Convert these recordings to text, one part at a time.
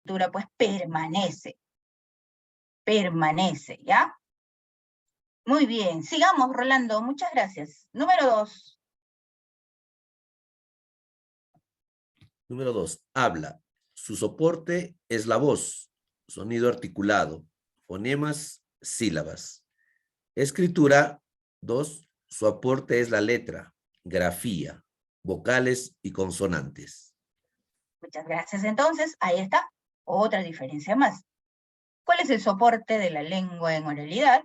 escritura pues permanece. Permanece, ¿ya? Muy bien, sigamos, Rolando, muchas gracias. Número 2. Número 2. Habla. Su soporte es la voz, sonido articulado, fonemas, sílabas. Escritura. 2. Su aporte es la letra, grafía, vocales y consonantes. Muchas gracias. Entonces, ahí está, otra diferencia más. ¿Cuál es el soporte de la lengua en oralidad?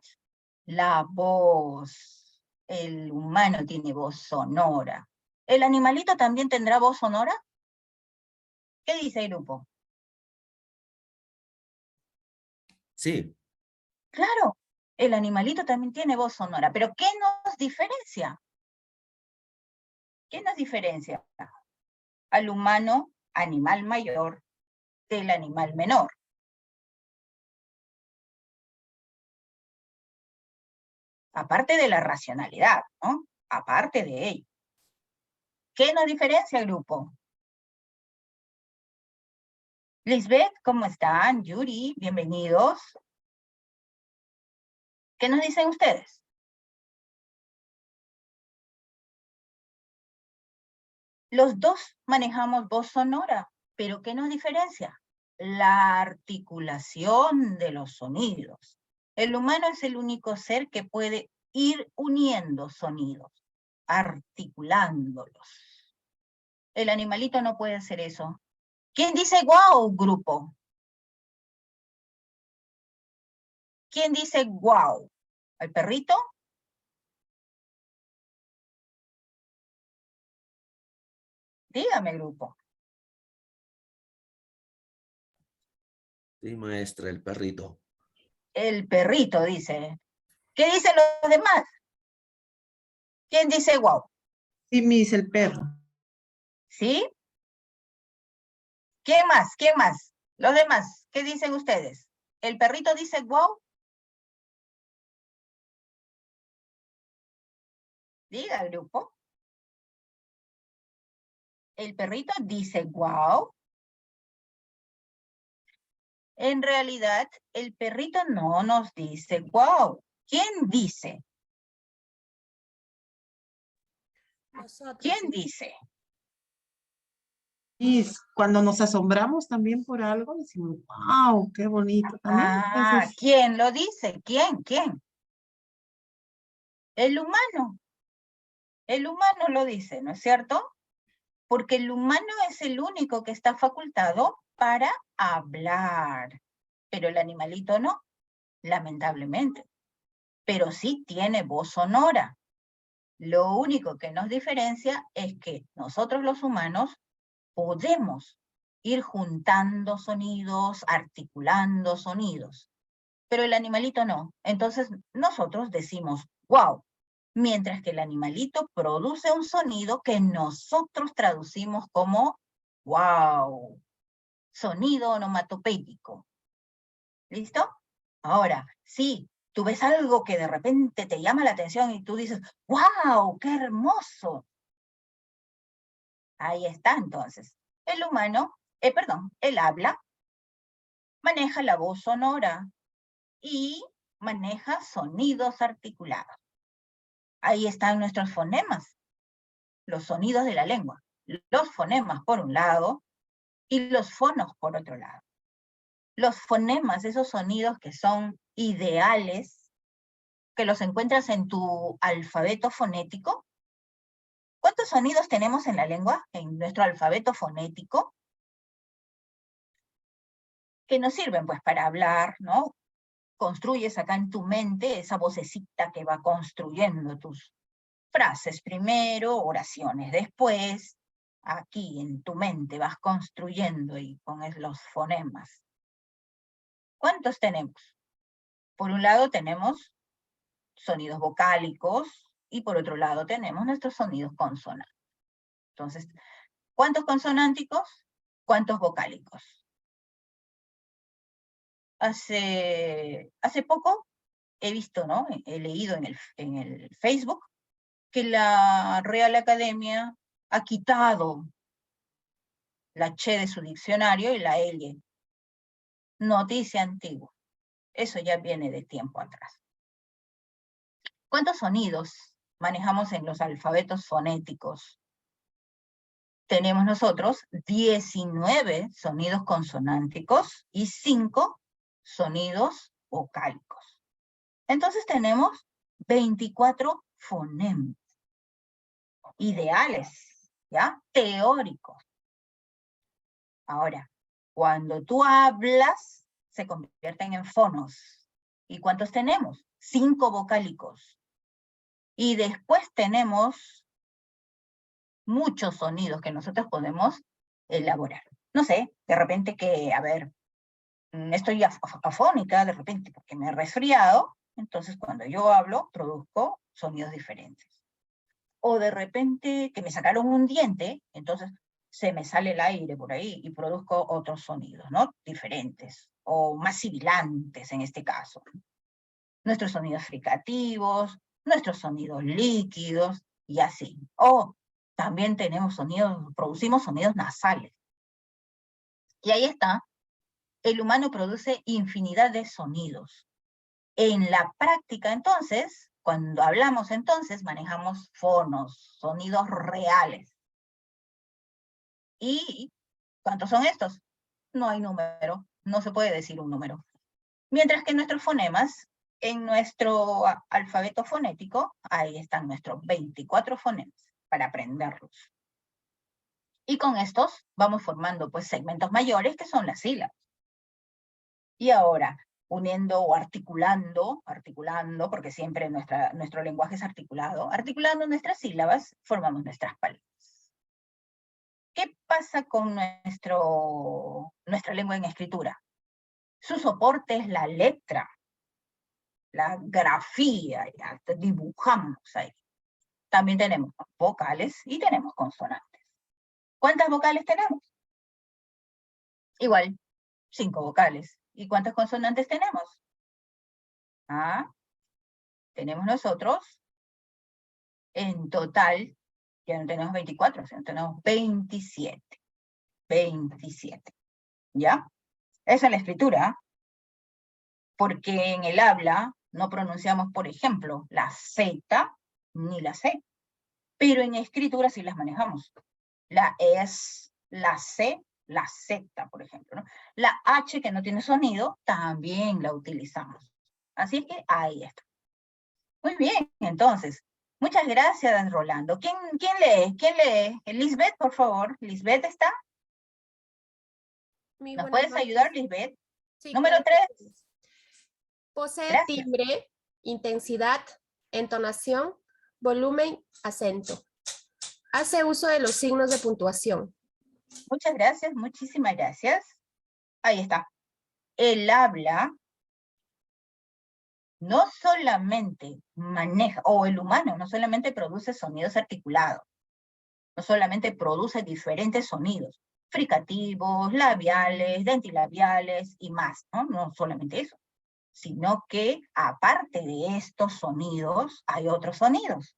La voz. El humano tiene voz sonora. ¿El animalito también tendrá voz sonora? ¿Qué dice el grupo? Sí. Claro, el animalito también tiene voz sonora, pero ¿qué nos diferencia? ¿Qué nos diferencia al humano, animal mayor, del animal menor? Aparte de la racionalidad, ¿no? Aparte de ello. ¿Qué nos diferencia, grupo? Lisbeth, ¿cómo están? Yuri, bienvenidos. ¿Qué nos dicen ustedes? Los dos manejamos voz sonora, pero ¿qué nos diferencia? La articulación de los sonidos. El humano es el único ser que puede ir uniendo sonidos, articulándolos. El animalito no puede hacer eso. ¿Quién dice guau, grupo? ¿Quién dice guau? ¿El perrito? Dígame, grupo. Sí, maestra, el perrito. El perrito dice. ¿Qué dicen los demás? ¿Quién dice guau? Sí, Miss, el perro. ¿Sí? ¿Quién más? ¿Quién más? Los demás, ¿qué dicen ustedes? ¿El perrito dice guau? Diga, grupo. ¿El perrito dice guau? En realidad, el perrito no nos dice guau. ¿Quién dice? Nosotros. ¿Quién dice? Y cuando nos asombramos también por algo, decimos, wow, qué bonito también. Ah, Entonces, ¿quién lo dice? ¿Quién? ¿Quién? El humano. El humano lo dice, ¿no es cierto? Porque el humano es el único que está facultado para hablar. Pero el animalito no, lamentablemente. Pero sí tiene voz sonora. Lo único que nos diferencia es que nosotros los humanos podemos ir juntando sonidos, articulando sonidos, pero el animalito no. Entonces nosotros decimos wow, mientras que el animalito produce un sonido que nosotros traducimos como wow, sonido onomatopéyico. ¿Listo? Ahora, sí, tú ves algo que de repente te llama la atención y tú dices, wow, qué hermoso. Ahí está entonces. El humano, el habla, maneja la voz sonora y maneja sonidos articulados. Ahí están nuestros fonemas, los sonidos de la lengua. Los fonemas por un lado y los fonos por otro lado. Los fonemas, esos sonidos que son ideales, que los encuentras en tu alfabeto fonético. ¿Cuántos sonidos tenemos en la lengua, en nuestro alfabeto fonético? Que nos sirven pues para hablar, ¿no? Construyes acá en tu mente esa vocecita que va construyendo tus frases primero, oraciones después. Aquí en tu mente vas construyendo y pones los fonemas. ¿Cuántos tenemos? Por un lado tenemos sonidos vocálicos y por otro lado tenemos nuestros sonidos consonantes. Entonces, ¿cuántos consonánticos? ¿Cuántos vocálicos? Hace poco he visto, ¿no? He leído en el Facebook que la Real Academia ha quitado la che de su diccionario y la L noticia antigua. Eso ya viene de tiempo atrás. ¿Cuántos sonidos manejamos en los alfabetos fonéticos? Tenemos nosotros 19 sonidos consonánticos y 5 sonidos vocálicos. Entonces tenemos 24 fonemas ideales, ¿ya? Teóricos. Ahora, cuando tú hablas, se convierten en fonos. ¿Y cuántos tenemos? 5 vocálicos. Y después tenemos muchos sonidos que nosotros podemos elaborar. No sé, de repente que, a ver, estoy afónica de repente porque me he resfriado, entonces cuando yo hablo produzco sonidos diferentes. O de repente que me sacaron un diente, entonces se me sale el aire por ahí y produzco otros sonidos, ¿no? Diferentes, o más sibilantes en este caso. Nuestros sonidos fricativos, nuestros sonidos líquidos, y así. O también tenemos sonidos, producimos sonidos nasales. Y ahí está, el humano produce infinidad de sonidos. En la práctica, entonces, cuando hablamos entonces, manejamos fonos, sonidos reales. ¿Y cuántos son estos? No hay número, no se puede decir un número. Mientras que nuestros fonemas, en nuestro alfabeto fonético, ahí están nuestros 24 fonemas para aprenderlos. Y con estos vamos formando pues segmentos mayores que son las sílabas. Y ahora, uniendo o articulando, porque siempre nuestro lenguaje es articulado, articulando nuestras sílabas, formamos nuestras palabras. ¿Qué pasa con nuestra lengua en escritura? Su soporte es la letra, la grafía, ya dibujamos ahí. También tenemos vocales y tenemos consonantes. ¿Cuántas vocales tenemos? Igual, 5 vocales. ¿Y cuántas consonantes tenemos? Tenemos nosotros, en total, ya no tenemos 24, sino tenemos 27. 27. ¿Ya? Esa es la escritura, porque en el habla no pronunciamos, por ejemplo, la Z ni la C, pero en escritura sí las manejamos. La S, la C, la Z, por ejemplo, ¿no? La H, que no tiene sonido, también la utilizamos. Así es que ahí está. Muy bien, entonces. Muchas gracias, Rolando. ¿Quién lee? ¿Quién lee? Lisbeth, por favor. ¿Lisbeth está? Muy ¿Nos buenas puedes noches. ayudar, Lisbeth? Sí, Número claro que 3. sí. Posee Gracias. timbre, intensidad, entonación, volumen, acento. Hace uso de los signos de puntuación. Muchas gracias, muchísimas gracias. Ahí está. El habla no solamente maneja, o el humano no solamente produce sonidos articulados, no solamente produce diferentes sonidos, fricativos, labiales, dentilabiales y más, ¿no? No solamente eso, sino que aparte de estos sonidos, hay otros sonidos.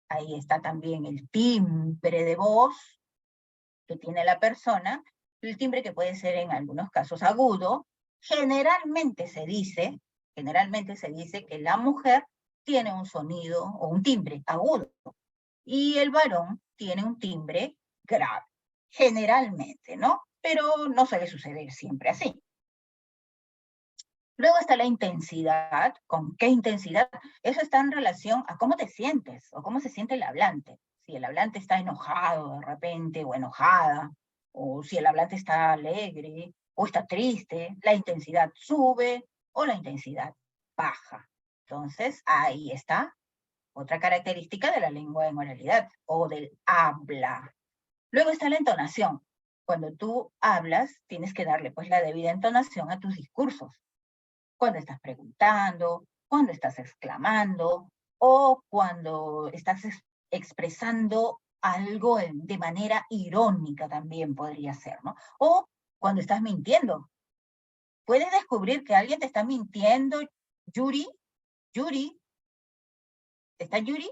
Ahí está también el timbre de voz que tiene la persona, el timbre que puede ser en algunos casos agudo. Generalmente se dice que la mujer tiene un sonido o un timbre agudo y el varón tiene un timbre grave. Generalmente, ¿no? Pero no suele suceder siempre así. Luego está la intensidad. ¿Con qué intensidad? Eso está en relación a cómo te sientes o cómo se siente el hablante. Si el hablante está enojado de repente o enojada, o si el hablante está alegre o está triste, la intensidad sube o la intensidad baja. Entonces, ahí está otra característica de la lengua en oralidad o del habla. Luego está la entonación. Cuando tú hablas, tienes que darle pues la debida entonación a tus discursos. Cuando estás preguntando, cuando estás exclamando, o cuando estás expresando algo de manera irónica también podría ser, ¿no? O cuando estás mintiendo. Puedes descubrir que alguien te está mintiendo. Yuri, ¿está Yuri?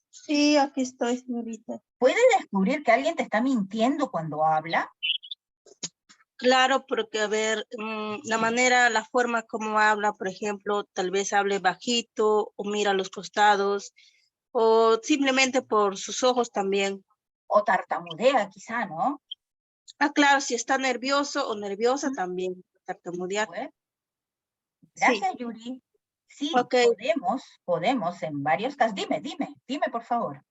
Sí, aquí estoy, señorita. ¿Puedes descubrir que alguien te está mintiendo cuando habla? Claro, porque a ver, la manera, la forma como habla, por ejemplo, tal vez hable bajito o mira a los costados o simplemente por sus ojos también. O tartamudea quizá, ¿no? Ah, claro, si está nervioso o nerviosa también, tartamudear. Pues, Sí, gracias, Yuri. Sí, ok. podemos en varios casos. Dime, por favor.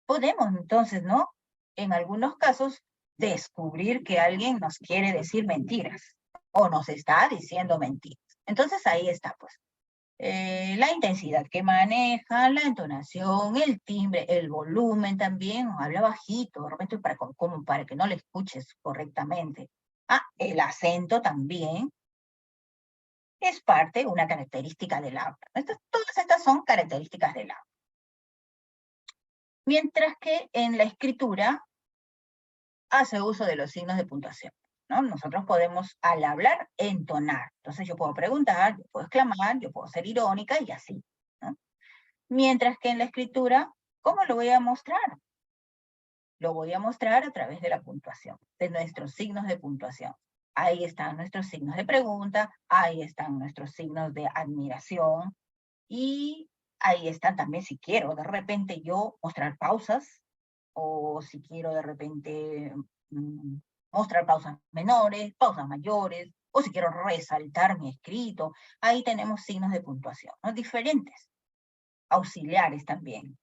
Podemos entonces, ¿no? En algunos casos, descubrir que alguien nos quiere decir mentiras o nos está diciendo mentiras. Entonces ahí está, pues. La intensidad que maneja, la entonación, el timbre, el volumen también, habla bajito, de repente como para que no le escuches correctamente. Ah, el acento también es parte, una característica del habla. Todas estas son características del habla. Mientras que en la escritura hace uso de los signos de puntuación, ¿no? Nosotros podemos, al hablar, entonar. Entonces yo puedo preguntar, yo puedo exclamar, yo puedo ser irónica y así, ¿no? Mientras que en la escritura, ¿cómo lo voy a mostrar? Lo voy a mostrar a través de la puntuación, de nuestros signos de puntuación. Ahí están nuestros signos de pregunta, ahí están nuestros signos de admiración, y ahí están también si quiero de repente yo mostrar pausas, o si quiero de repente mostrar pausas menores, pausas mayores, o si quiero resaltar mi escrito. Ahí tenemos signos de puntuación, ¿no? Diferentes, auxiliares también.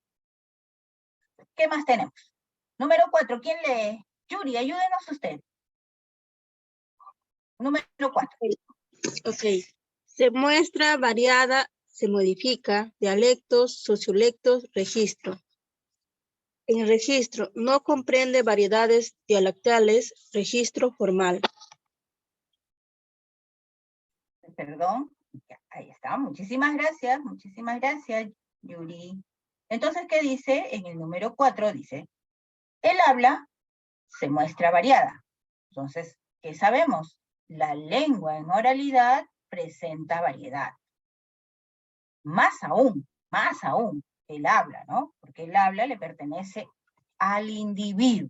¿Qué más tenemos? Número 4, ¿quién lee? Yuri, ayúdenos usted. Número 4. Ok. Se muestra variada, se modifica, dialectos, sociolectos, registro. En el registro no comprende variedades dialectales, registro formal. Perdón, ya, ahí está. Muchísimas gracias, Yuri. Entonces, ¿qué dice? En el número 4 dice, el habla se muestra variada. Entonces, ¿qué sabemos? La lengua en oralidad presenta variedad. Más aún, el habla, ¿no? Porque el habla le pertenece al individuo.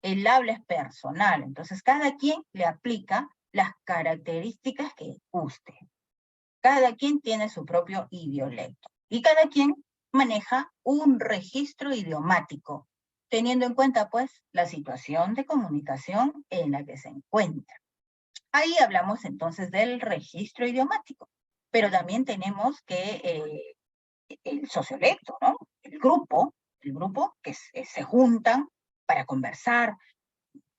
El habla es personal, entonces cada quien le aplica las características que guste. Cada quien tiene su propio idiolecto y cada quien maneja un registro idiomático, teniendo en cuenta, pues, la situación de comunicación en la que se encuentra. Ahí hablamos entonces del registro idiomático, pero también tenemos que el sociolecto, ¿no? El grupo que se juntan para conversar,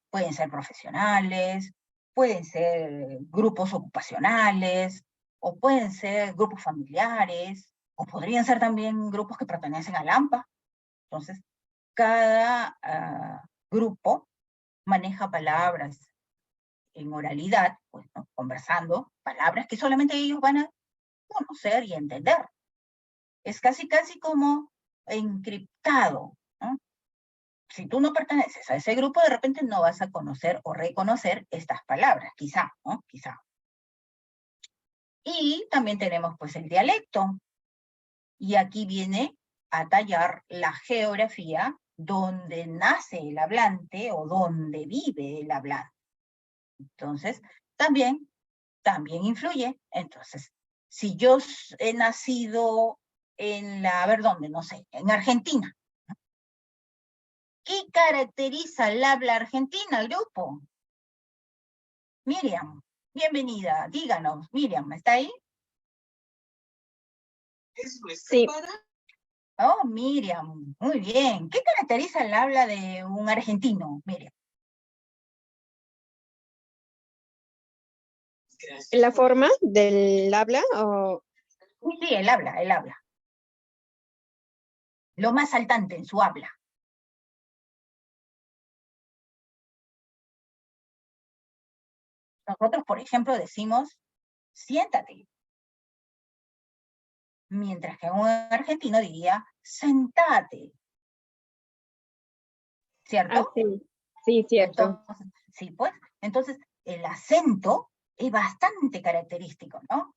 pueden ser profesionales, pueden ser grupos ocupacionales, o pueden ser grupos familiares, o podrían ser también grupos que pertenecen al AMPA. Entonces, cada grupo maneja palabras en oralidad, pues, ¿no? Conversando, palabras que solamente ellos van a conocer y entender. Es casi como encriptado, ¿no? Si tú no perteneces a ese grupo, de repente no vas a conocer o reconocer estas palabras, quizá, ¿no? Quizá. Y también tenemos pues el dialecto. Y aquí viene a tallar la geografía donde nace el hablante o donde vive el hablante. Entonces, también influye. Entonces, si yo he nacido a ver dónde, no sé, en Argentina. ¿Qué caracteriza el habla argentina, grupo? Miriam, bienvenida, díganos. Miriam, ¿está ahí? Sí. Oh, Miriam, muy bien. ¿Qué caracteriza el habla de un argentino, Miriam? ¿La forma del habla o...? Sí, el habla. Lo más saltante en su habla. Nosotros, por ejemplo, decimos, siéntate. Mientras que un argentino diría, sentate. ¿Cierto? Ah, sí. Sí, cierto. Entonces, sí, pues. Entonces, el acento es bastante característico, ¿no?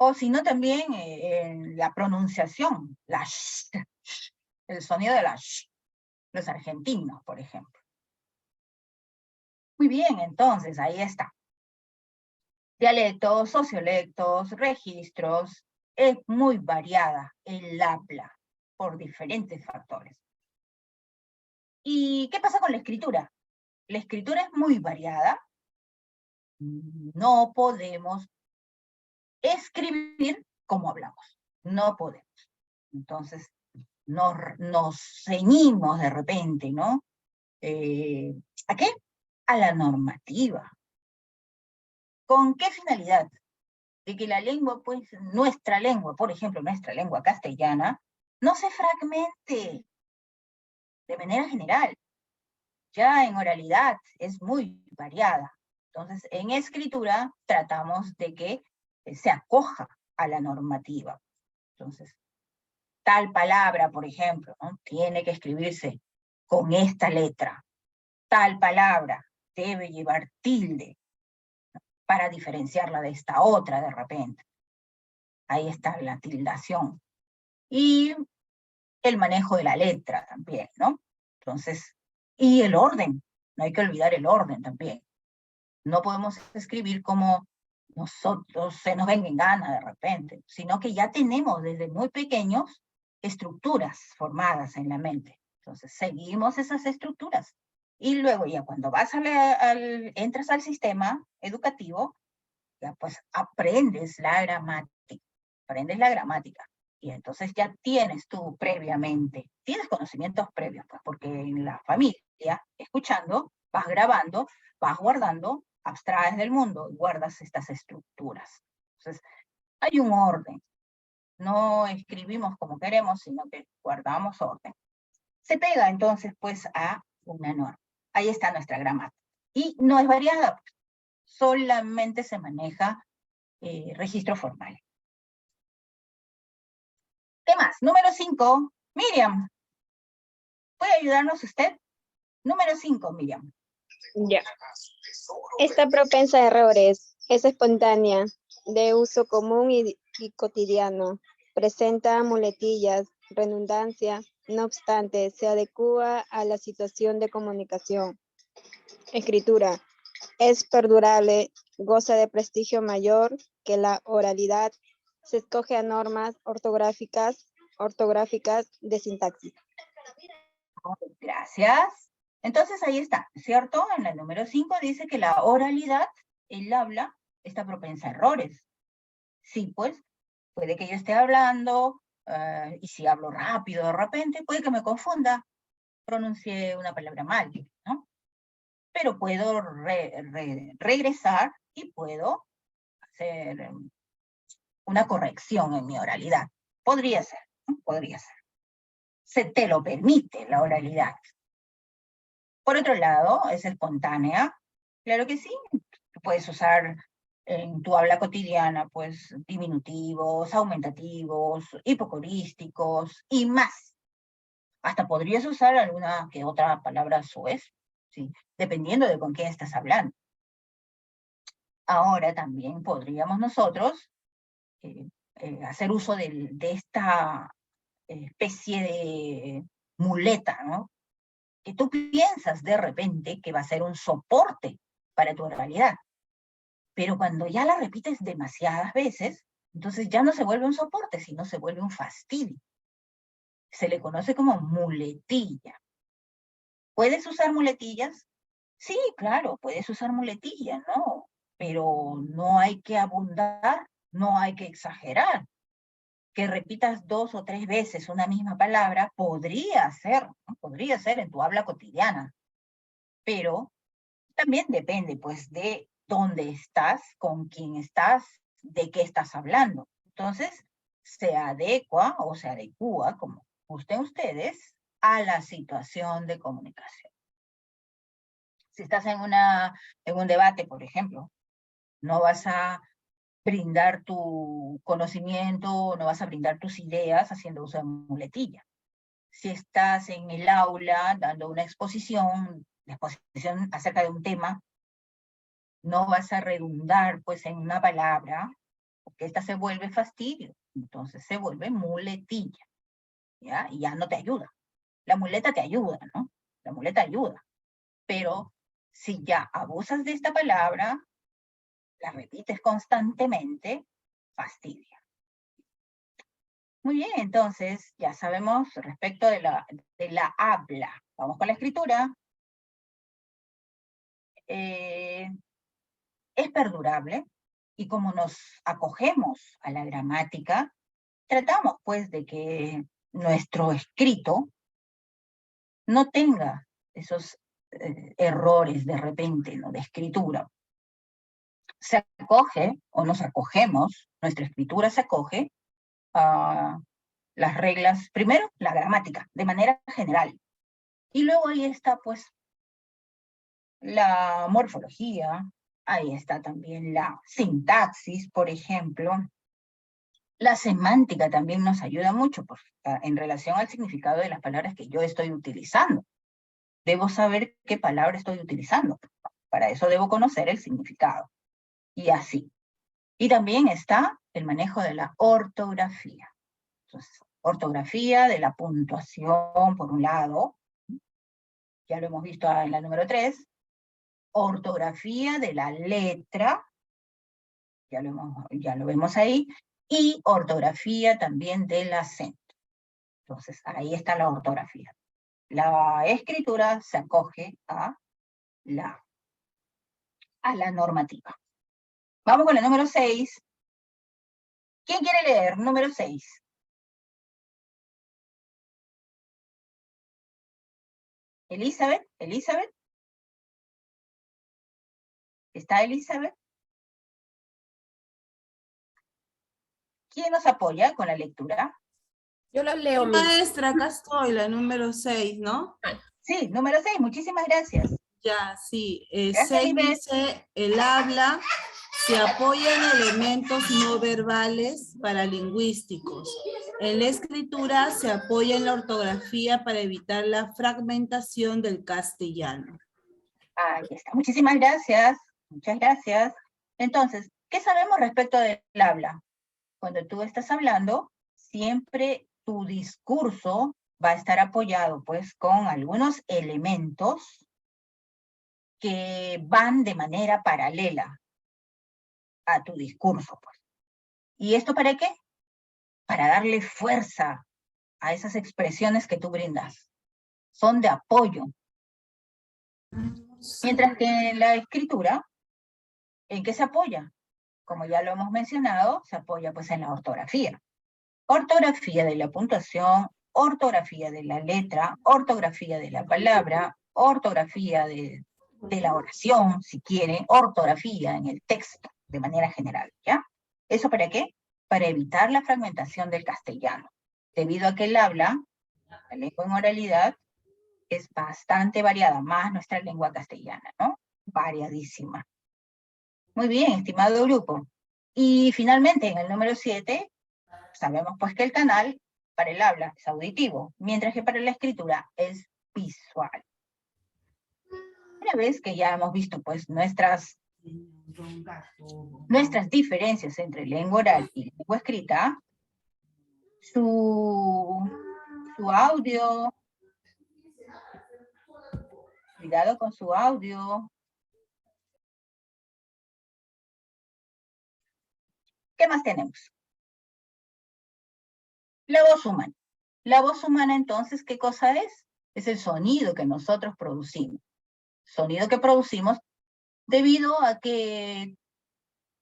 O si no, también la pronunciación, la sh, el sonido de la sh. los argentinos, por ejemplo. Muy bien, entonces, ahí está. Dialectos, sociolectos, registros, es muy variada el habla por diferentes factores. ¿Y qué pasa con la escritura? La escritura es muy variada. No podemos escribir como hablamos. No podemos. Entonces, nos ceñimos de repente, ¿no? ¿A qué? A la normativa. ¿Con qué finalidad? De que la lengua, pues, nuestra lengua, por ejemplo, nuestra lengua castellana, no se fragmente de manera general. Ya en oralidad es muy variada. Entonces, en escritura tratamos de que se acoja a la normativa. Entonces, tal palabra, por ejemplo, ¿no? Tiene que escribirse con esta letra. Tal palabra debe llevar tilde, ¿no? Para diferenciarla de esta otra de repente. Ahí está la tildación. Y el manejo de la letra también, ¿no? Entonces, y el orden. No hay que olvidar el orden también. No podemos escribir como nosotros se nos venga en gana de repente, sino que ya tenemos desde muy pequeños estructuras formadas en la mente. Entonces seguimos esas estructuras. Y luego ya cuando vas entras al sistema educativo, ya pues aprendes la gramática. Y entonces ya tienes tú previamente, tienes conocimientos previos, pues, porque en la familia, escuchando, vas grabando, vas guardando, abstraes del mundo y guardas estas estructuras. Entonces, hay un orden. No escribimos como queremos, sino que guardamos orden. Se pega entonces pues a una norma. Ahí está nuestra gramática. Y no es variada, pues, solamente se maneja registro formal. ¿Qué más? Número 5, Miriam. ¿Puede ayudarnos usted? Número 5, Miriam. Ya. Está propensa a errores, es espontánea, de uso común y cotidiano. Presenta muletillas, redundancia, no obstante, se adecua a la situación de comunicación. Escritura. Es perdurable, goza de prestigio mayor que la oralidad. Se escoge a normas ortográficas de sintaxis. Gracias. Entonces ahí está, ¿cierto? En el número 5 dice que la oralidad, el habla, está propensa a errores. Sí, pues, puede que yo esté hablando, y si hablo rápido de repente, puede que me confunda, pronuncie una palabra mal, ¿no? Pero puedo regresar y puedo hacer una corrección en mi oralidad. Podría ser, ¿no? Podría ser. Se te lo permite la oralidad. Por otro lado, es espontánea. Claro que sí, puedes usar en tu habla cotidiana, pues, diminutivos, aumentativos, hipocorísticos y más. Hasta podrías usar alguna que otra palabra soez, ¿sí? Dependiendo de con quién estás hablando. Ahora también podríamos nosotros hacer uso de esta especie de muleta, ¿no? Que tú piensas de repente que va a ser un soporte para tu oralidad. Pero cuando ya la repites demasiadas veces, entonces ya no se vuelve un soporte, sino se vuelve un fastidio. Se le conoce como muletilla. ¿Puedes usar muletillas? Sí, claro, puedes usar muletillas, ¿no? Pero no hay que abundar, no hay que exagerar. Que repitas 2 o 3 veces una misma palabra podría ser, ¿no? Podría ser en tu habla cotidiana. Pero también depende, pues, de dónde estás, con quién estás, de qué estás hablando. Entonces, se adecua o se adecúa, como gusten ustedes, a la situación de comunicación. Si estás en un debate, por ejemplo, no vas a brindar tu conocimiento, no vas a brindar tus ideas haciendo uso de muletilla. Si estás en el aula dando una exposición acerca de un tema, no vas a redundar pues en una palabra, porque esta se vuelve fastidio, entonces se vuelve muletilla, ¿ya? Y ya no te ayuda. La muleta te ayuda, ¿no? La muleta ayuda. Pero si ya abusas de esta palabra, la repites constantemente, fastidia. Muy bien, entonces ya sabemos respecto de la habla. Vamos con la escritura. Es perdurable y como nos acogemos a la gramática, tratamos pues de que nuestro escrito no tenga esos errores de repente, ¿no? De escritura. Se acoge, o nos acogemos, nuestra escritura se acoge a las reglas, primero la gramática, de manera general. Y luego ahí está pues la morfología, ahí está también la sintaxis, por ejemplo. La semántica también nos ayuda mucho en relación al significado de las palabras que yo estoy utilizando. Debo saber qué palabra estoy utilizando. Para eso debo conocer el significado. Y así. Y también está el manejo de la ortografía. Entonces, ortografía de la puntuación, por un lado. Ya lo hemos visto en la número 3. Ortografía de la letra. Ya lo vemos ahí. Y ortografía también del acento. Entonces, ahí está la ortografía. La escritura se acoge a la normativa. Vamos con el número 6. ¿Quién quiere leer? Número 6. Elizabeth. ¿Está Elizabeth? ¿Quién nos apoya con la lectura? Yo lo leo, Miss. Maestra, acá estoy, la número 6, ¿no? Sí, número 6, muchísimas gracias. Ya, sí. Gracias, 6 Lisbeth. dice, el habla se apoya en elementos no verbales paralingüísticos. En la escritura se apoya en la ortografía para evitar la fragmentación del castellano. Ahí está, muchísimas gracias. Muchas gracias. Entonces, ¿qué sabemos respecto del habla? Cuando tú estás hablando, siempre tu discurso va a estar apoyado pues con algunos elementos que van de manera paralela a tu discurso, pues. ¿Y esto para qué? Para darle fuerza a esas expresiones que tú brindas. Son de apoyo. Mientras que en la escritura, ¿en qué se apoya? Como ya lo hemos mencionado, se apoya pues en la ortografía. Ortografía de la puntuación, ortografía de la letra, ortografía de la palabra, ortografía de la oración, si quieren, ortografía en el texto, de manera general, ¿ya? ¿Eso para qué? Para evitar la fragmentación del castellano, debido a que el habla, la lengua en oralidad, es bastante variada, más nuestra lengua castellana, ¿no? Variadísima. Muy bien, estimado grupo. Y finalmente, en el número 7, sabemos pues que el canal para el habla es auditivo, mientras que para la escritura es visual. Una vez que ya hemos visto pues nuestras diferencias entre lengua oral y lengua escrita, su audio, cuidado con su audio. ¿Qué más tenemos? La voz humana. La voz humana entonces, ¿qué cosa es? Es el sonido que nosotros producimos. Sonido que producimos debido a que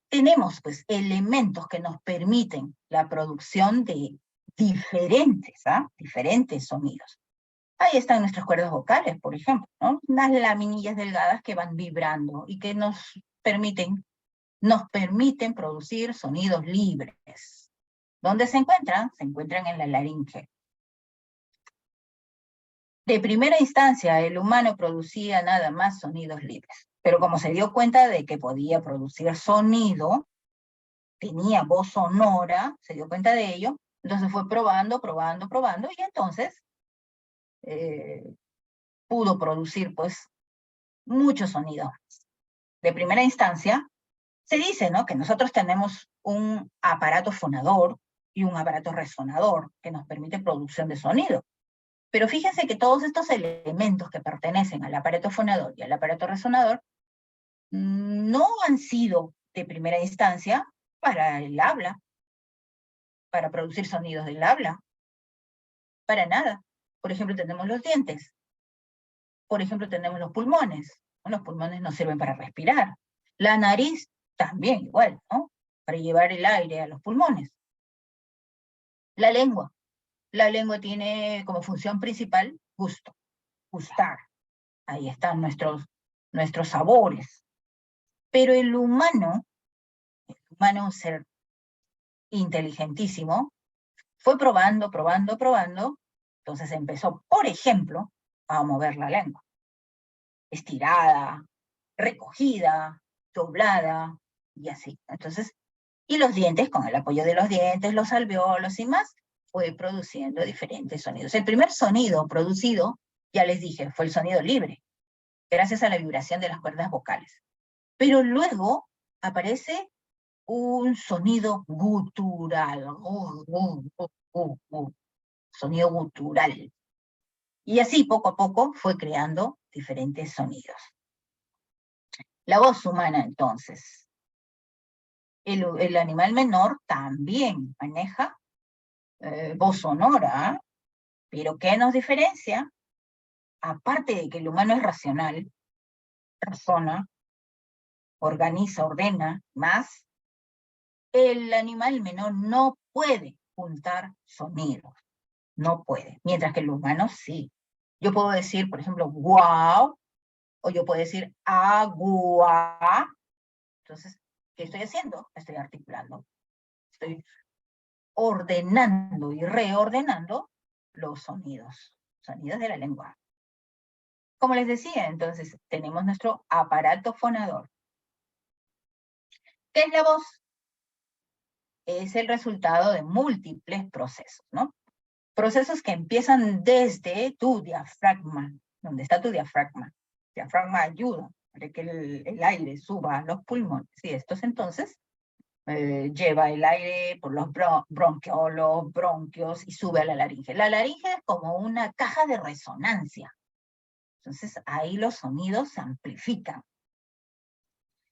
tenemos pues elementos que nos permiten la producción de diferentes sonidos. Ahí están nuestras cuerdas vocales, por ejemplo, ¿no? Unas laminillas delgadas que van vibrando y que nos permiten producir sonidos libres. ¿Dónde se encuentran? Se encuentran en la laringe. De primera instancia, el humano producía nada más sonidos libres, pero como se dio cuenta de que podía producir sonido, tenía voz sonora, se dio cuenta de ello, entonces fue probando, y entonces pudo producir pues muchos sonidos. De primera instancia, se dice, ¿no?, que nosotros tenemos un aparato fonador y un aparato resonador que nos permite producción de sonido. Pero fíjense que todos estos elementos que pertenecen al aparato fonador y al aparato resonador no han sido de primera instancia para el habla, para producir sonidos del habla, para nada. Por ejemplo, tenemos los dientes. Por ejemplo, tenemos los pulmones. Los pulmones nos sirven para respirar. La nariz también igual, ¿no? Para llevar el aire a los pulmones. La lengua. La lengua tiene como función principal gusto, gustar. Ahí están nuestros sabores. Pero el humano, un ser inteligentísimo, fue probando. Entonces empezó, por ejemplo, a mover la lengua. Estirada, recogida, doblada, y así. Entonces, y los dientes, con el apoyo de los dientes, los alveolos y más, fue produciendo diferentes sonidos. El primer sonido producido, ya les dije, fue el sonido libre, gracias a la vibración de las cuerdas vocales. Pero luego aparece un sonido gutural, sonido gutural. Y así poco a poco fue creando diferentes sonidos. La voz humana, entonces. El animal menor también maneja voz sonora, pero ¿qué nos diferencia? Aparte de que el humano es racional, razona, organiza, ordena, más, el animal menor no puede juntar sonidos, no puede, mientras que el humano sí. Yo puedo decir, por ejemplo, guau, o yo puedo decir agua. Entonces, ¿qué estoy haciendo? Estoy articulando. Estoy ordenando y reordenando los sonidos de la lengua. Como les decía, entonces, tenemos nuestro aparato fonador. ¿Qué es la voz? Es el resultado de múltiples procesos, ¿no? Procesos que empiezan desde tu diafragma, donde está tu diafragma. El diafragma ayuda para que el aire suba a los pulmones, y estos entonces lleva el aire por los bronquios y sube a la laringe. La laringe es como una caja de resonancia. Entonces ahí los sonidos se amplifican.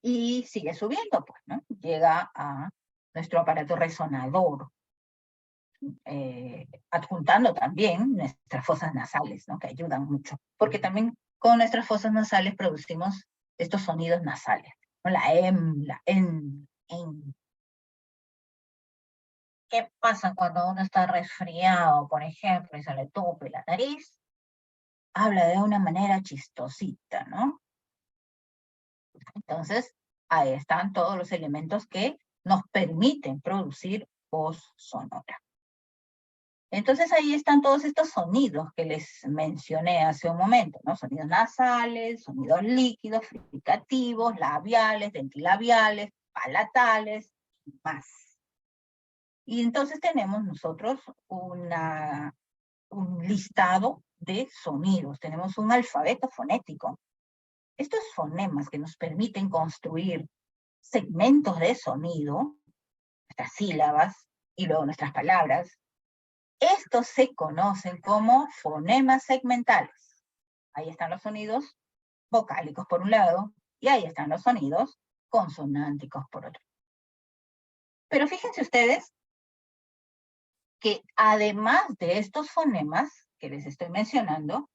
Y sigue subiendo, pues, ¿no? Llega a nuestro aparato resonador, adjuntando también nuestras fosas nasales, ¿no? Que ayudan mucho. Porque también con nuestras fosas nasales producimos estos sonidos nasales, ¿no? La em, la en. ¿Qué pasa cuando uno está resfriado, por ejemplo, y se le tupe la nariz? Habla de una manera chistosita, ¿no? Entonces, ahí están todos los elementos que nos permiten producir voz sonora. Entonces, ahí están todos estos sonidos que les mencioné hace un momento, ¿no? Sonidos nasales, sonidos líquidos, fricativos, labiales, dentilabiales, palatales, y más. Y entonces tenemos nosotros un listado de sonidos, tenemos un alfabeto fonético. Estos fonemas que nos permiten construir segmentos de sonido, nuestras sílabas y luego nuestras palabras, estos se conocen como fonemas segmentales. Ahí están los sonidos vocálicos por un lado, y ahí están los sonidos consonánticos por otro. Pero fíjense ustedes que además de estos fonemas que les estoy mencionando,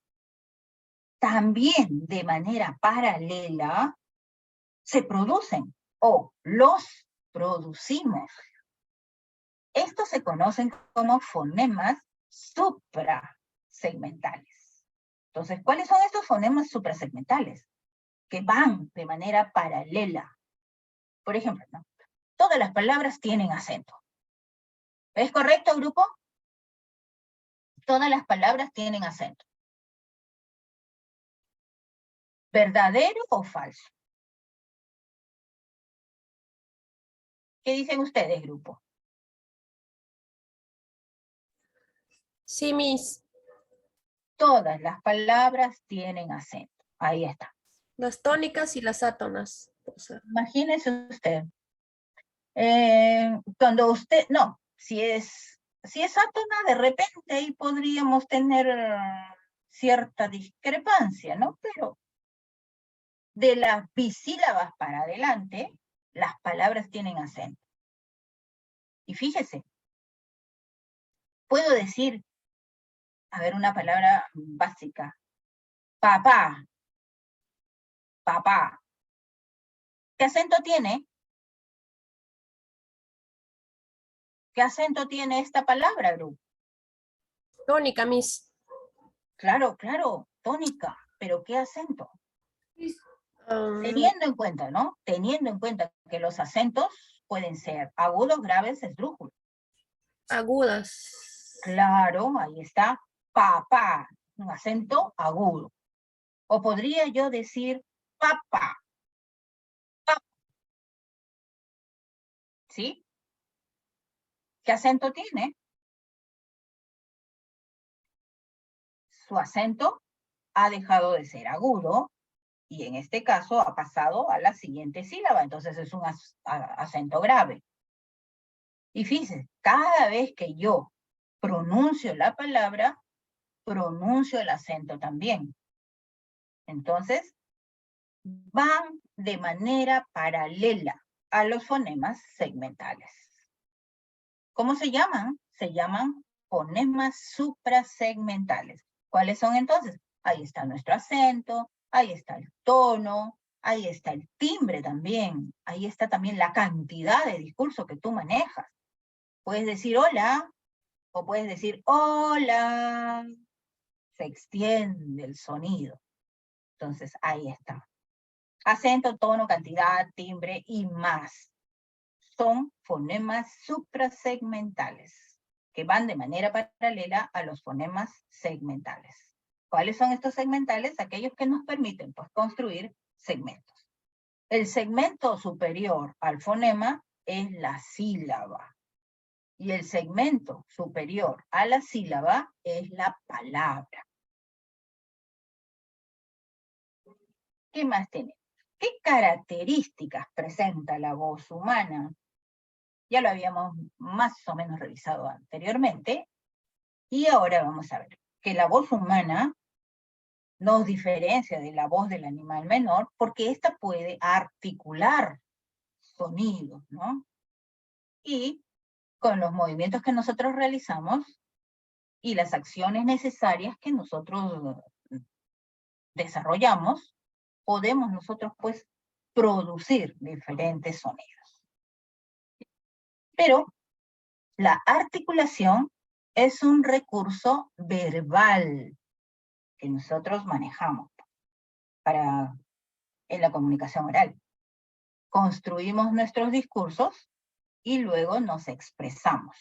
también de manera paralela se producen o los producimos. Estos se conocen como fonemas suprasegmentales. Entonces, ¿cuáles son estos fonemas suprasegmentales? Que van de manera paralela. Por ejemplo, ¿no? Todas las palabras tienen acento. ¿Es correcto, grupo? Todas las palabras tienen acento. ¿Verdadero o falso? ¿Qué dicen ustedes, grupo? Sí, Miss. Todas las palabras tienen acento. Ahí está. Las tónicas y las átonas. O sea, Imagínese usted. Cuando usted, no, si es si es átona, de repente ahí podríamos tener cierta discrepancia, ¿no? Pero de las bisílabas para adelante, las palabras tienen acento. Y fíjese, puedo decir, a ver, una palabra básica. Papá. Papá. ¿Qué acento tiene? ¿Qué acento tiene esta palabra, Gru? Tónica, Miss. Claro, claro, tónica. ¿Pero qué acento? Teniendo en cuenta, ¿no? Teniendo en cuenta que los acentos pueden ser agudos, graves, esdrújulos. Agudas. Claro, ahí está. Papá, un acento agudo. O podría yo decir papá. Papá. ¿Sí? ¿Qué acento tiene? Su acento ha dejado de ser agudo y en este caso ha pasado a la siguiente sílaba, entonces es un acento grave. Y fíjense, cada vez que yo pronuncio la palabra, pronuncio el acento también. Entonces, van de manera paralela a los fonemas segmentales. ¿Cómo se llaman? Se llaman fonemas suprasegmentales. ¿Cuáles son entonces? Ahí está nuestro acento, ahí está el tono, ahí está el timbre también, ahí está también la cantidad de discurso que tú manejas. Puedes decir hola, o puedes decir hola. Se extiende el sonido. Entonces, ahí está. Acento, tono, cantidad, timbre y más. Son fonemas suprasegmentales que van de manera paralela a los fonemas segmentales. ¿Cuáles son estos segmentales? Aquellos que nos permiten pues, construir segmentos. El segmento superior al fonema es la sílaba. Y el segmento superior a la sílaba es la palabra. ¿Qué más tenemos? ¿Qué características presenta la voz humana? Ya lo habíamos más o menos revisado anteriormente, y ahora vamos a ver que la voz humana nos diferencia de la voz del animal menor porque ésta puede articular sonidos, ¿no? Y con los movimientos que nosotros realizamos y las acciones necesarias que nosotros desarrollamos, podemos nosotros pues producir diferentes sonidos. Pero la articulación es un recurso verbal que nosotros manejamos en la comunicación oral. Construimos nuestros discursos y luego nos expresamos,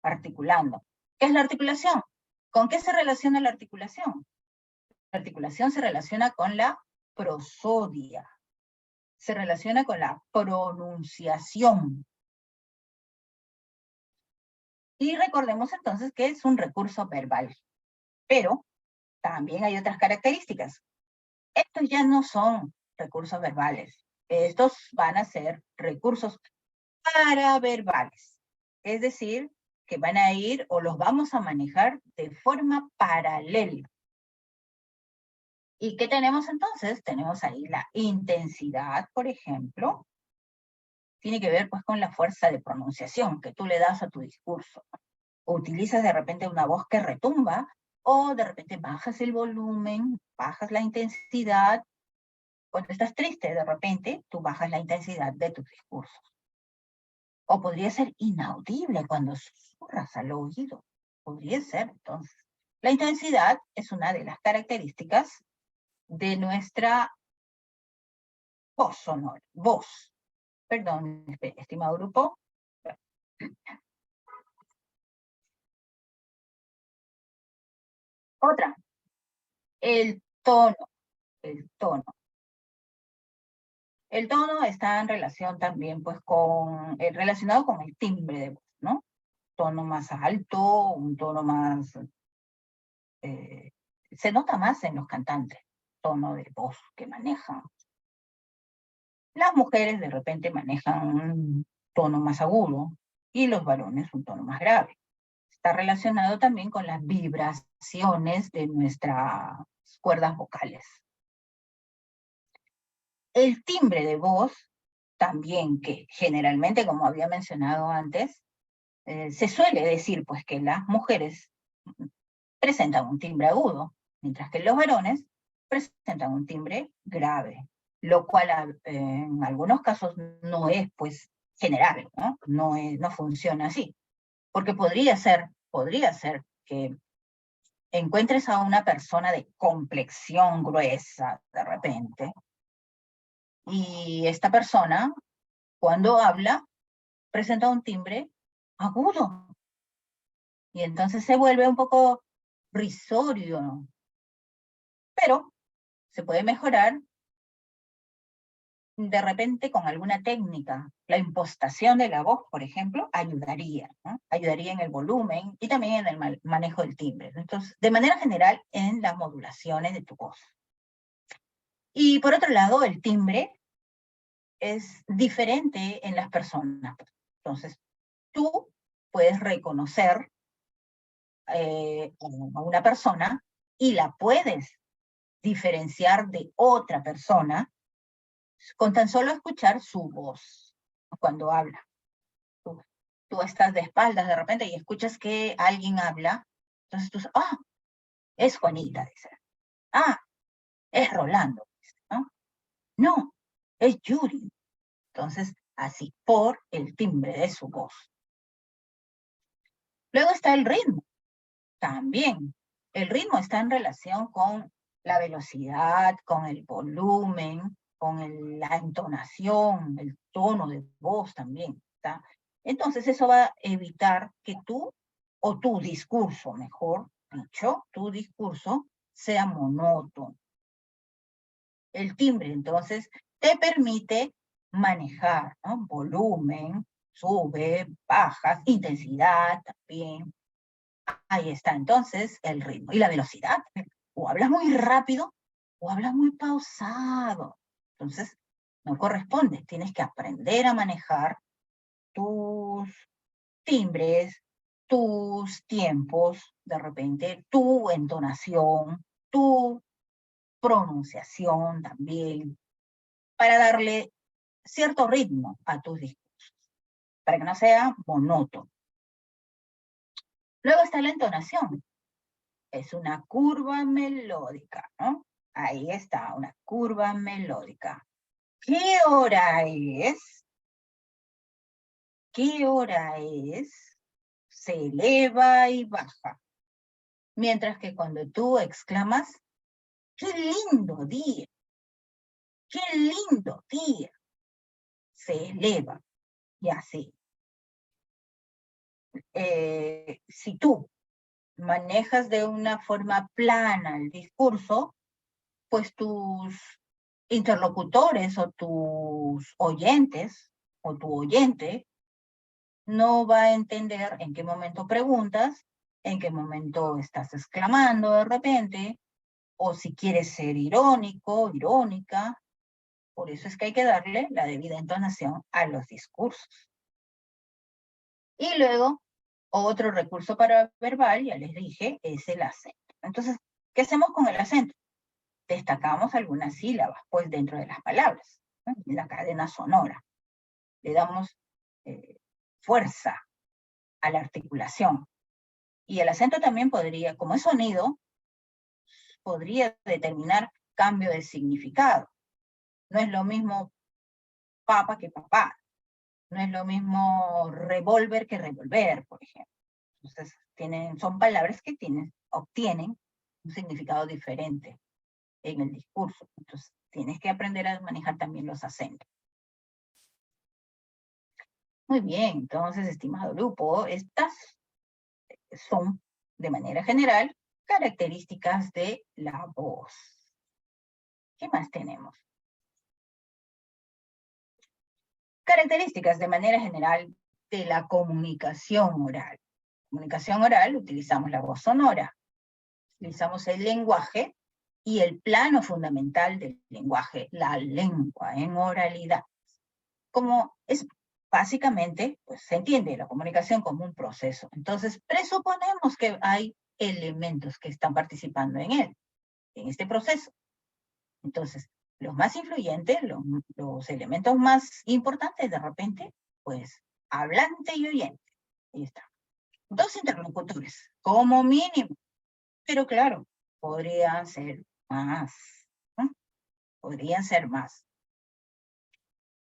articulando. ¿Qué es la articulación? ¿Con qué se relaciona la articulación? La articulación se relaciona con la prosodia, se relaciona con la pronunciación. Y recordemos entonces que es un recurso verbal. Pero también hay otras características. Estos ya no son recursos verbales. Estos van a ser recursos paraverbales. Es decir, que van a ir o los vamos a manejar de forma paralela. ¿Y qué tenemos entonces? Tenemos ahí la intensidad, por ejemplo. Tiene que ver pues con la fuerza de pronunciación que tú le das a tu discurso. O utilizas de repente una voz que retumba, o de repente bajas el volumen, bajas la intensidad. Cuando estás triste, de repente, tú bajas la intensidad de tus discursos. O podría ser inaudible cuando susurras al oído. Podría ser, entonces. La intensidad es una de las características de nuestra voz sonora. Voz. Perdón, estimado grupo. Otra. El tono. El tono. El tono está en relación también, pues, relacionado con el timbre de voz, ¿no? Tono más alto, un tono más... se nota más en los cantantes, tono de voz que manejan. Las mujeres de repente manejan un tono más agudo, y los varones un tono más grave. Está relacionado también con las vibraciones de nuestras cuerdas vocales. El timbre de voz, también que generalmente, como había mencionado antes, se suele decir pues que las mujeres presentan un timbre agudo, mientras que los varones presentan un timbre grave, lo cual en algunos casos no es pues general, ¿no? No funciona así, porque podría ser que encuentres a una persona de complexión gruesa de repente, y esta persona, cuando habla, presenta un timbre agudo, y entonces se vuelve un poco risorio, pero se puede mejorar de repente con alguna técnica. La impostación de la voz, por ejemplo, ayudaría, ¿no? Ayudaría en el volumen y también en el manejo del timbre. Entonces, de manera general, en las modulaciones de tu voz. Y por otro lado, el timbre es diferente en las personas. Entonces, tú puedes reconocer a una persona y la puedes diferenciar de otra persona con tan solo escuchar su voz cuando habla. Tú estás de espaldas de repente y escuchas que alguien habla, entonces tú dices, ah, es Juanita, dice. Ah, es Rolando, dice, ¿no? No, es Yuri. Entonces, así, por el timbre de su voz. Luego está el ritmo, también. El ritmo está en relación con la velocidad, con el volumen, con la entonación, el tono de voz también, ¿está? Entonces eso va a evitar que tú, o tu discurso, mejor dicho, tu discurso sea monótono. El timbre, entonces, te permite manejar, ¿no? Volumen, sube, bajas, intensidad también. Ahí está, entonces, el ritmo. Y la velocidad. O hablas muy rápido o hablas muy pausado. Entonces, no corresponde. Tienes que aprender a manejar tus timbres, tus tiempos, de repente, tu entonación, tu pronunciación también, para darle cierto ritmo a tus discursos, para que no sea monótono. Luego está la entonación. Es una curva melódica, ¿no? Ahí está, una curva melódica. ¿Qué hora es? ¿Qué hora es? Se eleva y baja. Mientras que cuando tú exclamas, ¡qué lindo día! ¡Qué lindo día! Se eleva y así. Si tú manejas de una forma plana el discurso, pues tus interlocutores o tus oyentes o tu oyente no va a entender en qué momento preguntas, en qué momento estás exclamando de repente, o si quieres ser irónico, irónica. Por eso es que hay que darle la debida entonación a los discursos. Y luego, otro recurso paraverbal, ya les dije, es el acento. Entonces, ¿qué hacemos con el acento? Destacamos algunas sílabas, pues, dentro de las palabras, ¿no? En la cadena sonora. Le damos fuerza a la articulación. Y el acento también podría, como es sonido, podría determinar cambio de significado. No es lo mismo papa que papá. No es lo mismo revólver que revolver, por ejemplo. Entonces, son palabras que obtienen un significado diferente en el discurso. Entonces, tienes que aprender a manejar también los acentos. Muy bien, entonces, estimado grupo, estas son, de manera general, características de la voz. ¿Qué más tenemos? Características, de manera general, de la comunicación oral. Comunicación oral, utilizamos la voz sonora, utilizamos el lenguaje y el plano fundamental del lenguaje, la lengua en oralidad. Como es básicamente, pues se entiende la comunicación como un proceso. Entonces, presuponemos que hay elementos que están participando en este proceso. Entonces, los más influyentes, los elementos más importantes de repente, pues, hablante y oyente. Ahí está. 2 interlocutores, como mínimo. Pero claro, podrían ser más, ¿no? Podrían ser más.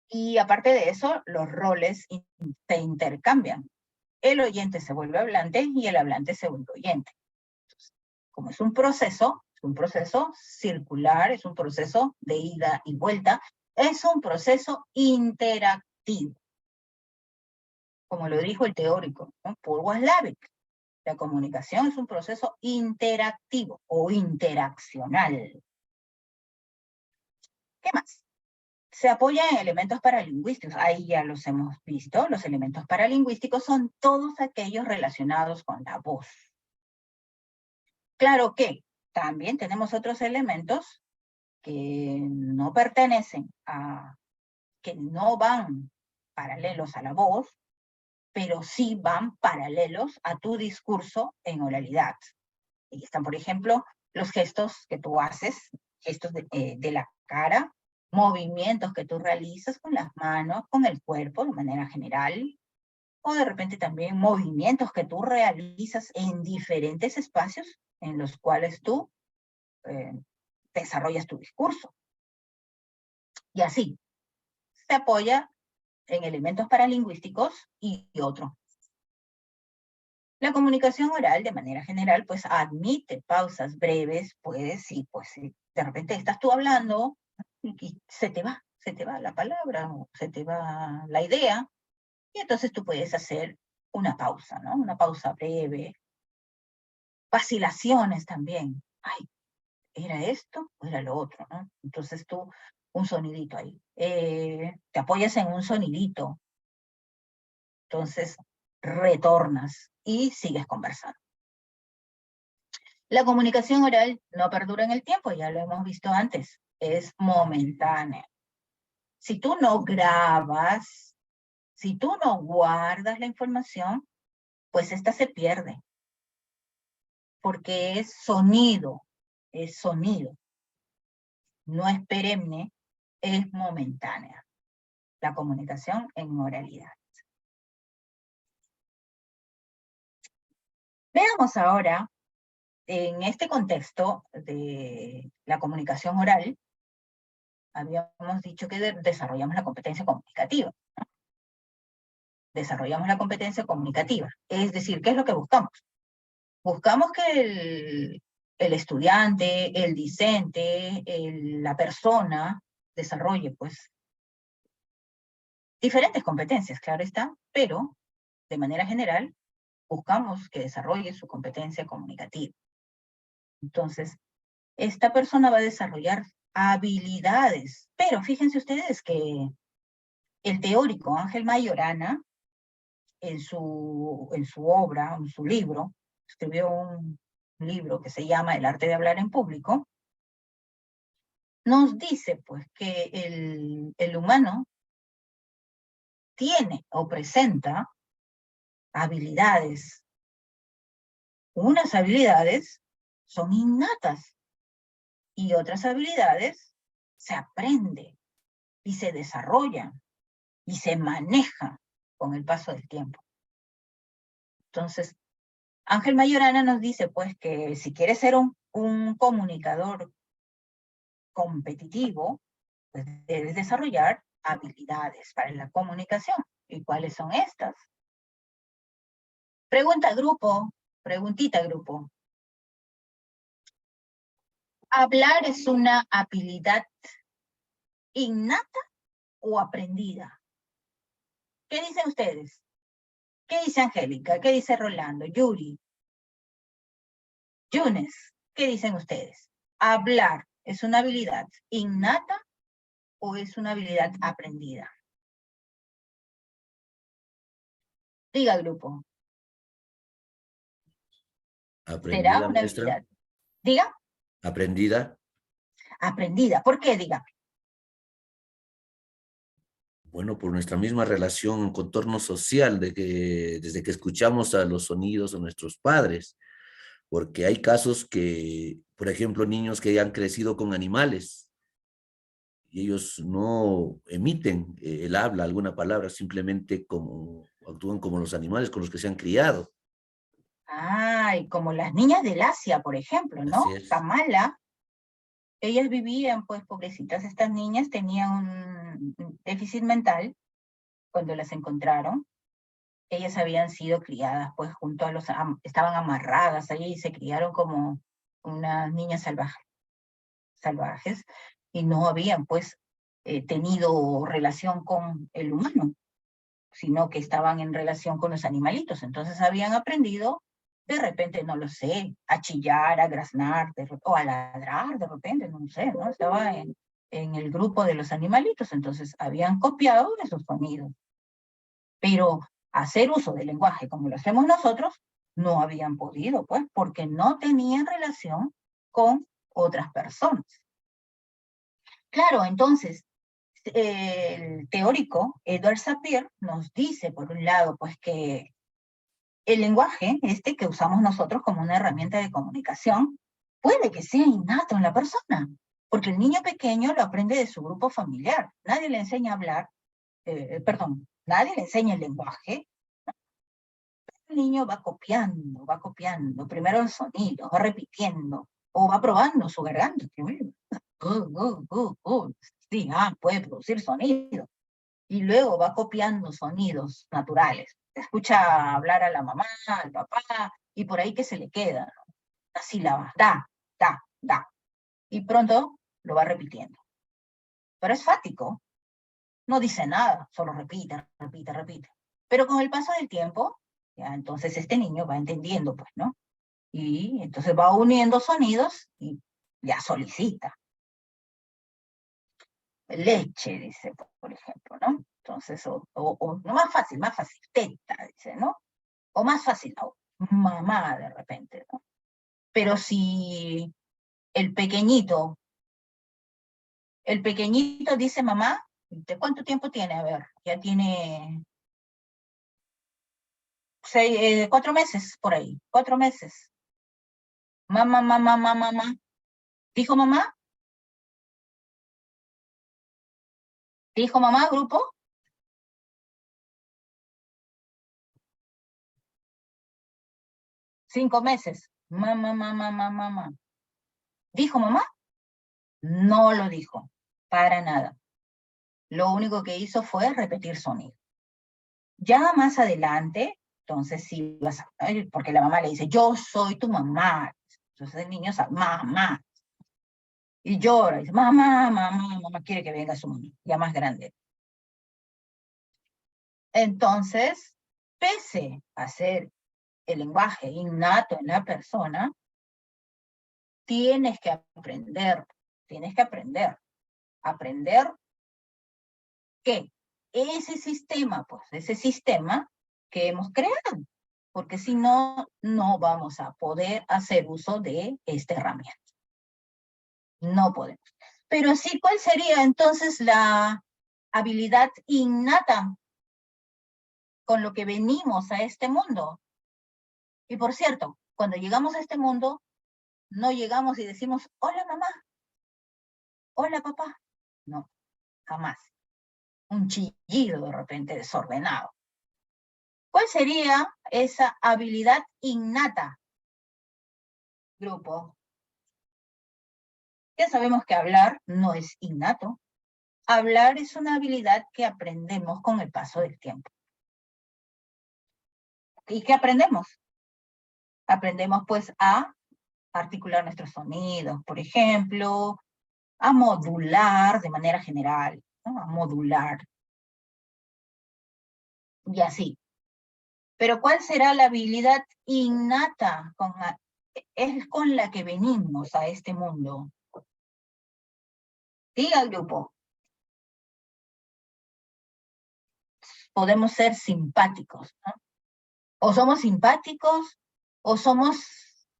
Y aparte de eso, los roles se intercambian. El oyente se vuelve hablante y el hablante se vuelve oyente. Entonces, como es un proceso circular, es un proceso de ida y vuelta, es un proceso interactivo. Como lo dijo el teórico, ¿no? Paul Watzlawick, la comunicación es un proceso interactivo o interaccional. ¿Qué más? Se apoya en elementos paralingüísticos. Ahí ya los hemos visto. Los elementos paralingüísticos son todos aquellos relacionados con la voz. Claro que también tenemos otros elementos que no pertenecen que no van paralelos a la voz, pero sí van paralelos a tu discurso en oralidad. Ahí están, por ejemplo, los gestos que tú haces, gestos de la cara, movimientos que tú realizas con las manos, con el cuerpo de manera general, o de repente también movimientos que tú realizas en diferentes espacios en los cuales tú desarrollas tu discurso. Y así, se apoya en elementos paralingüísticos y otros. La comunicación oral, de manera general, pues admite pausas breves, pues sí, de repente estás tú hablando y se te va la palabra, o se te va la idea, y entonces tú puedes hacer una pausa, ¿no? Una pausa breve. Vacilaciones también. Ay, ¿era esto o era lo otro, no? Entonces tú, un sonidito ahí. Te apoyas en un sonidito. Entonces, retornas y sigues conversando. La comunicación oral no perdura en el tiempo, ya lo hemos visto antes, es momentánea. Si tú no grabas, si tú no guardas la información, pues esta se pierde, porque es sonido, no es perenne, es momentánea. La comunicación en oralidad. Veamos ahora, en este contexto de la comunicación oral, habíamos dicho que desarrollamos la competencia comunicativa. ¿No? Desarrollamos la competencia comunicativa. Es decir, ¿qué es lo que buscamos? Buscamos que el estudiante, el discente, la persona desarrolle, pues, diferentes competencias, claro está, pero, de manera general, buscamos que desarrolle su competencia comunicativa. Entonces, esta persona va a desarrollar habilidades, pero fíjense ustedes que el teórico Ángel Mayorana, en su obra, en su libro, escribió un libro que se llama El arte de hablar en público, nos dice pues que el humano tiene o presenta habilidades. Unas habilidades son innatas y otras habilidades se aprende y se desarrollan y se maneja con el paso del tiempo. Entonces, Ángel Mayorana nos dice pues que si quieres ser un comunicador competitivo, pues debes desarrollar habilidades para la comunicación. ¿Y cuáles son estas? Pregunta grupo, preguntita grupo. ¿Hablar es una habilidad innata o aprendida? ¿Qué dicen ustedes? ¿Qué dice Angélica? ¿Qué dice Rolando? Yuri. Yunes, ¿qué dicen ustedes? ¿Hablar es una habilidad innata o es una habilidad aprendida? Diga, grupo. Aprendida, ¿Será una maestra. habilidad? Diga. Aprendida. Aprendida. ¿Por qué? Diga. Bueno, por nuestra misma relación, contorno social, desde que escuchamos a los sonidos de nuestros padres, porque hay casos que, por ejemplo, niños que han crecido con animales y ellos no emiten el habla, alguna palabra, simplemente actúan como los animales con los que se han criado. Ay, como las niñas del Asia, por ejemplo, ¿no? Así es. Kamala, ellas vivían, pues, pobrecitas, estas niñas tenían un déficit mental cuando las encontraron. Ellas habían sido criadas, pues, junto a estaban amarradas ahí y se criaron como unas niñas salvajes, y no habían, pues, tenido relación con el humano, sino que estaban en relación con los animalitos. Entonces habían aprendido, de repente, no lo sé, a chillar, a graznar, o a ladrar, de repente, no sé, ¿no? Estaba en el grupo de los animalitos, entonces habían copiado esos sonidos. Pero hacer uso del lenguaje como lo hacemos nosotros, no habían podido, pues, porque no tenían relación con otras personas. Claro, entonces, el teórico Edward Sapir nos dice, por un lado, pues que el lenguaje, que usamos nosotros como una herramienta de comunicación, puede que sea innato en la persona, porque el niño pequeño lo aprende de su grupo familiar. Nadie le enseña a hablar, nadie le enseña el lenguaje. El niño va copiando, primero el sonido, va repitiendo, o va probando su garganta. Sí, puede producir sonido. Y luego va copiando sonidos naturales. Escucha hablar a la mamá, al papá, y por ahí que se le queda, ¿no? Las sílabas, da, da, da. Y pronto lo va repitiendo. Pero es fático. No dice nada, solo repite, repite, repite. Pero con el paso del tiempo, ya entonces este niño va entendiendo, pues, ¿no? Y entonces va uniendo sonidos y ya solicita. Leche, dice, por ejemplo, ¿no? Entonces, o no, más fácil, teta, dice, ¿no? O más fácil, no, mamá de repente, ¿no? Pero si el pequeñito dice mamá, ¿de cuánto tiempo tiene? A ver, ya tiene 4 meses por ahí, 4 meses. Mamá, mamá, mamá, mamá. ¿Dijo mamá? ¿Dijo mamá, grupo? Cinco meses. Mamá, mamá, mamá, mamá. ¿Dijo mamá? No lo dijo, para nada. Lo único que hizo fue repetir sonido. Ya más adelante, entonces sí vas a, porque la mamá le dice, yo soy tu mamá. Entonces el niño sabe, mamá. Y llora, y dice, mamá, mamá, mamá quiere que venga su mamá, ya más grande. Entonces, pese a ser el lenguaje innato en la persona, tienes que aprender que ese sistema que hemos creado, porque si no, no vamos a poder hacer uso de esta herramienta. No podemos. Pero sí, ¿cuál sería entonces la habilidad innata con lo que venimos a este mundo? Y por cierto, cuando llegamos a este mundo, no llegamos y decimos, hola mamá, hola papá. No, jamás. Un chillido de repente desordenado. ¿Cuál sería esa habilidad innata, grupo? Ya sabemos que hablar no es innato. Hablar es una habilidad que aprendemos con el paso del tiempo. ¿Y qué aprendemos? Aprendemos pues a articular nuestros sonidos, por ejemplo, a modular de manera general, ¿no? A modular. Y así. Pero ¿cuál será la habilidad innata es con la que venimos a este mundo? Diga el grupo. Podemos ser simpáticos, ¿no? O somos simpáticos, o somos,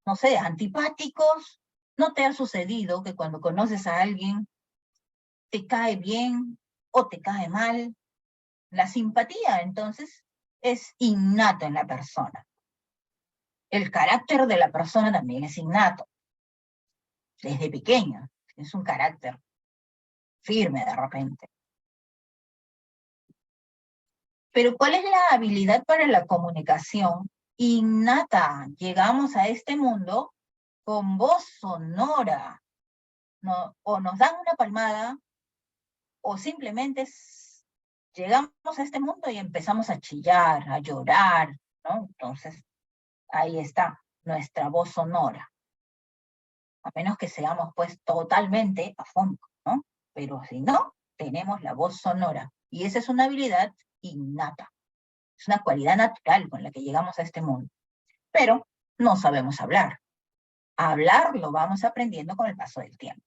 no sé, antipáticos. ¿No te ha sucedido que cuando conoces a alguien te cae bien o te cae mal? La simpatía, entonces, es innato en la persona. El carácter de la persona también es innato. Desde pequeño, es un carácter firme de repente. Pero ¿cuál es la habilidad para la comunicación innata? Llegamos a este mundo con voz sonora. No, o nos dan una palmada, o simplemente llegamos a este mundo y empezamos a chillar, a llorar, ¿no? Entonces, ahí está nuestra voz sonora. A menos que seamos pues totalmente afónicos, ¿no? Pero si no, tenemos la voz sonora. Y esa es una habilidad innata. Es una cualidad natural con la que llegamos a este mundo. Pero no sabemos hablar. Hablar lo vamos aprendiendo con el paso del tiempo.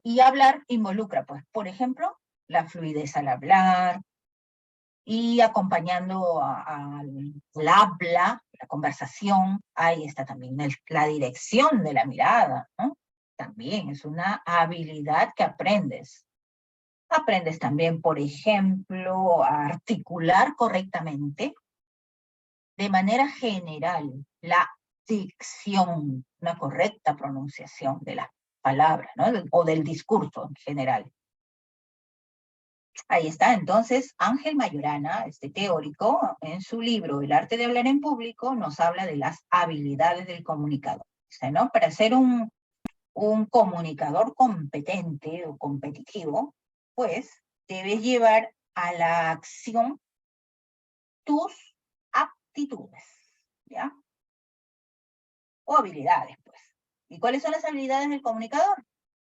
Y hablar involucra, pues, por ejemplo, la fluidez al hablar, y acompañando al habla, la conversación, ahí está también la dirección de la mirada, ¿no? También es una habilidad que aprendes. Aprendes también, por ejemplo, a articular correctamente, de manera general, la dicción, una correcta pronunciación de las palabras, ¿no? O del discurso en general. Ahí está, entonces, Ángel Mayorana, este teórico, en su libro El arte de hablar en público, nos habla de las habilidades del comunicador, ¿no? Para ser un comunicador competente o competitivo, pues, debes llevar a la acción tus aptitudes, ¿ya? O habilidades, pues. ¿Y cuáles son las habilidades del comunicador?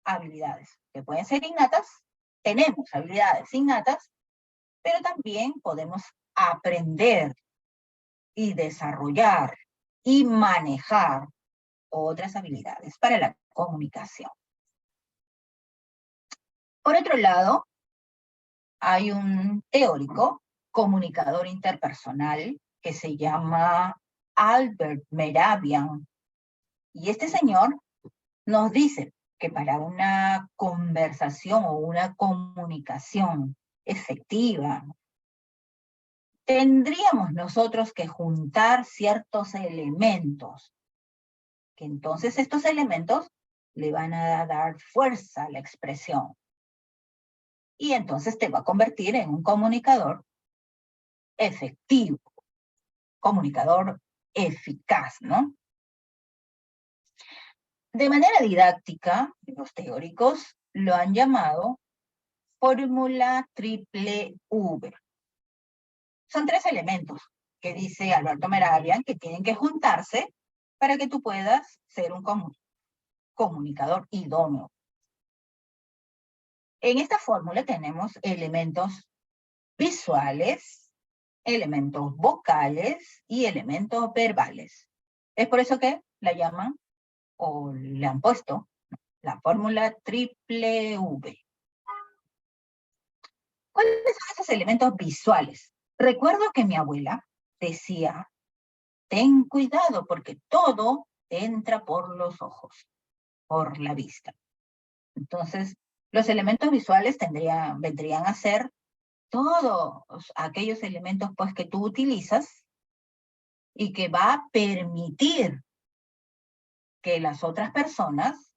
Habilidades que pueden ser innatas, tenemos habilidades innatas, pero también podemos aprender y desarrollar y manejar otras habilidades para la comunicación. Por otro lado, hay un teórico, comunicador interpersonal, que se llama Albert Mehrabian. Y este señor nos dice que para una conversación o una comunicación efectiva, tendríamos nosotros que juntar ciertos elementos, que entonces estos elementos le van a dar fuerza a la expresión. Y entonces te va a convertir en un comunicador efectivo, comunicador eficaz, ¿no? De manera didáctica, los teóricos lo han llamado fórmula triple V. Son 3 elementos que dice Alberto Mehrabian que tienen que juntarse para que tú puedas ser un comunicador idóneo. En esta fórmula tenemos elementos visuales, elementos vocales y elementos verbales. Es por eso que la llaman o le han puesto la fórmula triple V. ¿Cuáles son esos elementos visuales? Recuerdo que mi abuela decía, ten cuidado porque todo entra por los ojos, por la vista. Entonces, los elementos visuales vendrían a ser todos aquellos elementos pues, que tú utilizas y que va a permitir que las otras personas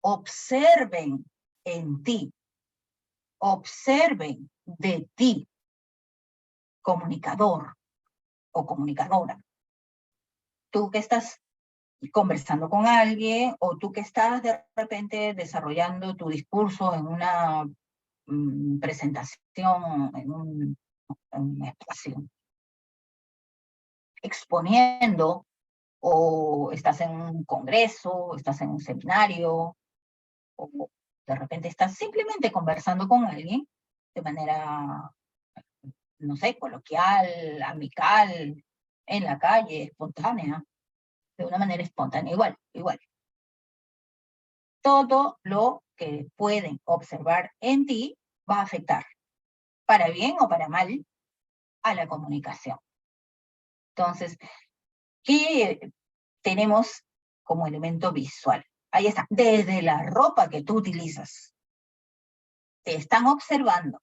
observen en ti, observen de ti, comunicador o comunicadora. Tú que estás conversando con alguien o tú que estás de repente desarrollando tu discurso en una presentación, en un espacio, exponiendo, o estás en un congreso, estás en un seminario, o de repente estás simplemente conversando con alguien de manera, no sé, coloquial, amical, en la calle, espontánea, de una manera espontánea, igual. Todo lo que pueden observar en ti va a afectar, para bien o para mal, a la comunicación. Entonces, ¿qué tenemos como elemento visual? Ahí está, desde la ropa que tú utilizas. Te están observando.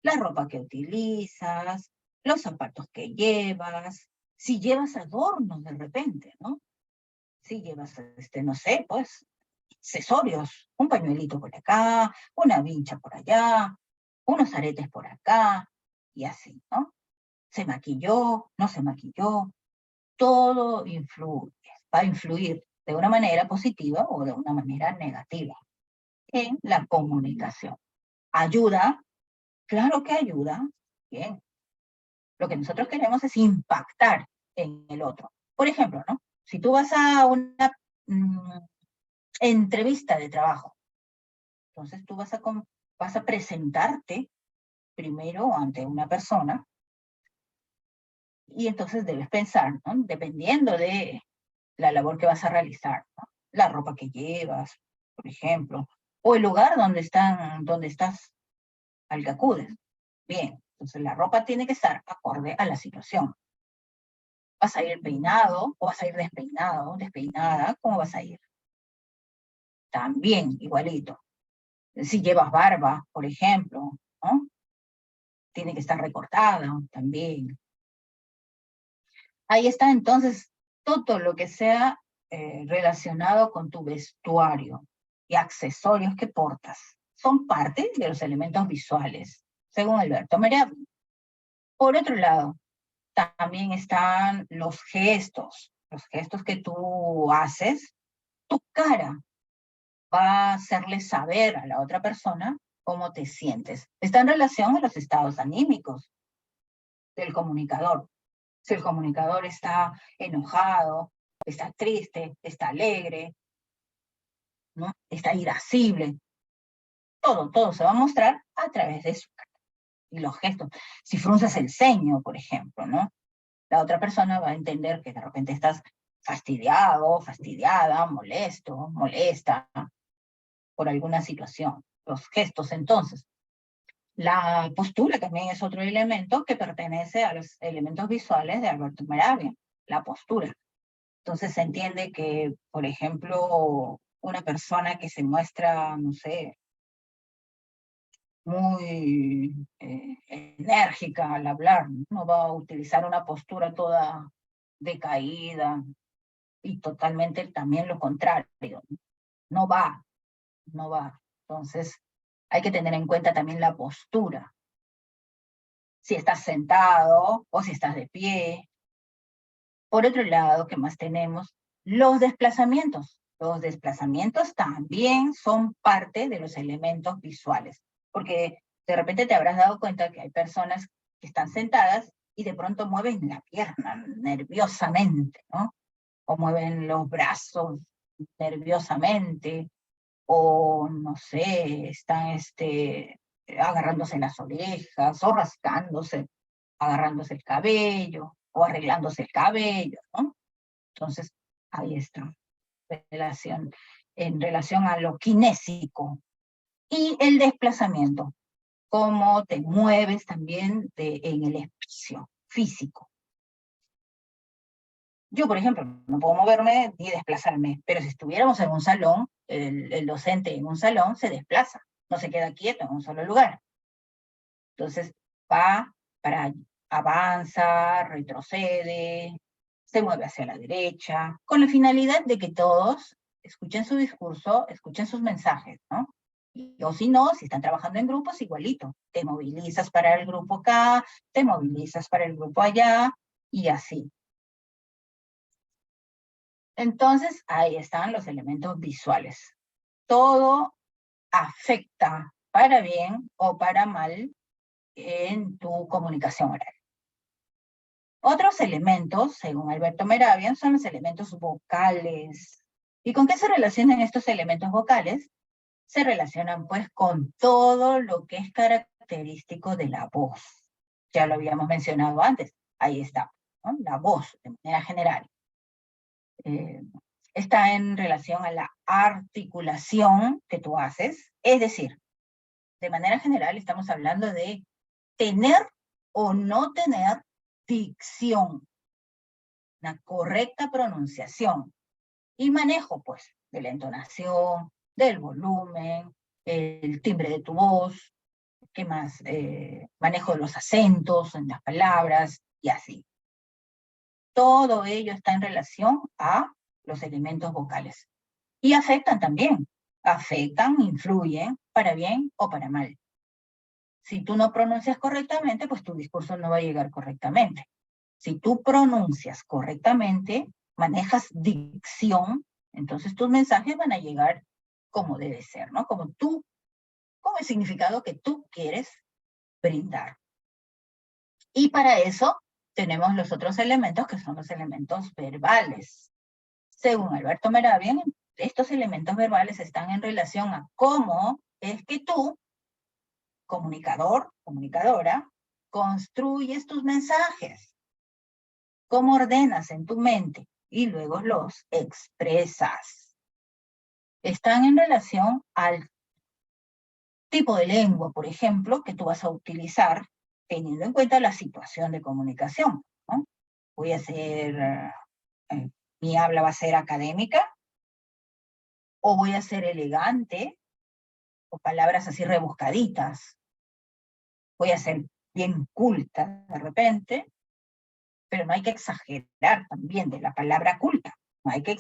la ropa que utilizas, los zapatos que llevas, si llevas adornos de repente, ¿no? Si llevas, no sé, pues, accesorios, un pañuelito por acá, una vincha por allá, unos aretes por acá, y así, ¿no? Se maquilló, no se maquilló, todo influye, va a influir de una manera positiva o de una manera negativa en la comunicación. ¿Ayuda? Claro que ayuda. Bien. Lo que nosotros queremos es impactar en el otro. Por ejemplo, ¿no? Si tú vas a una entrevista de trabajo, entonces tú vas a presentarte primero ante una persona y entonces debes pensar, ¿no? Dependiendo de la labor que vas a realizar, ¿no? La ropa que llevas, por ejemplo, o el lugar donde estás al que acudes. Bien, entonces la ropa tiene que estar acorde a la situación. ¿Vas a ir peinado o vas a ir despeinado, despeinada? ¿Cómo vas a ir? También, igualito. Si llevas barba, por ejemplo, ¿no? Tiene que estar recortada también. Ahí está entonces todo lo que sea relacionado con tu vestuario y accesorios que portas. Son parte de los elementos visuales, según Alberto Meravia. Por otro lado, también están los gestos que tú haces. Tu cara va a hacerle saber a la otra persona cómo te sientes. Está en relación a los estados anímicos del comunicador. Si el comunicador está enojado, está triste, está alegre, ¿no? Está irascible, todo se va a mostrar a través de su cara. Y los gestos. Si frunces el ceño, por ejemplo, ¿no? La otra persona va a entender que de repente estás fastidiado, fastidiada, molesto, molesta por alguna situación. Los gestos, entonces. La postura también es otro elemento que pertenece a los elementos visuales de Alberto Meravia, la postura. Entonces se entiende que, por ejemplo, una persona que se muestra, no sé, muy enérgica al hablar, no va a utilizar una postura toda decaída y totalmente también lo contrario. No va. Entonces hay que tener en cuenta también la postura. Si estás sentado o si estás de pie. Por otro lado, ¿qué más tenemos? Los desplazamientos. Los desplazamientos también son parte de los elementos visuales, porque de repente te habrás dado cuenta que hay personas que están sentadas y de pronto mueven la pierna nerviosamente, ¿no? O mueven los brazos nerviosamente, o no sé, están agarrándose las orejas, o rascándose, agarrándose el cabello, o arreglándose el cabello, ¿no? Entonces, ahí está, en relación a lo kinésico. Y el desplazamiento, cómo te mueves también en el espacio físico. Yo, por ejemplo, no puedo moverme ni desplazarme, pero si estuviéramos en un salón, el docente en un salón se desplaza, no se queda quieto en un solo lugar. Entonces, avanza, retrocede, se mueve hacia la derecha, con la finalidad de que todos escuchen su discurso, escuchen sus mensajes, ¿no? O si no, si están trabajando en grupos, igualito. Te movilizas para el grupo acá, te movilizas para el grupo allá, y así. Entonces, ahí están los elementos visuales. Todo afecta para bien o para mal en tu comunicación oral. Otros elementos, según Alberto Meravia, son los elementos vocales. ¿Y con qué se relacionan estos elementos vocales? Se relacionan pues con todo lo que es característico de la voz. Ya lo habíamos mencionado antes, ahí está, ¿no? La voz de manera general. Está en relación a la articulación que tú haces, es decir, de manera general estamos hablando de tener o no tener dicción, una correcta pronunciación y manejo, pues, de la entonación, del volumen, el timbre de tu voz, ¿Qué más? Manejo de los acentos en las palabras y así. Todo ello está en relación a los elementos vocales. Y afectan también. Afectan, influyen, para bien o para mal. Si tú no pronuncias correctamente, pues tu discurso no va a llegar correctamente. Si tú pronuncias correctamente, manejas dicción, entonces tus mensajes van a llegar como debe ser, ¿no? Como el significado que tú quieres brindar. Y para eso tenemos los otros elementos que son los elementos verbales. Según Alberto Mehrabian, estos elementos verbales están en relación a cómo es que tú, comunicador, comunicadora, construyes tus mensajes, cómo ordenas en tu mente y luego los expresas. Están en relación al tipo de lengua, por ejemplo, que tú vas a utilizar teniendo en cuenta la situación de comunicación, ¿no? Voy a hacer, mi habla va a ser académica, o voy a ser elegante, o palabras así rebuscaditas. Voy a ser bien culta de repente, pero no hay que exagerar también de la palabra culta. No hay que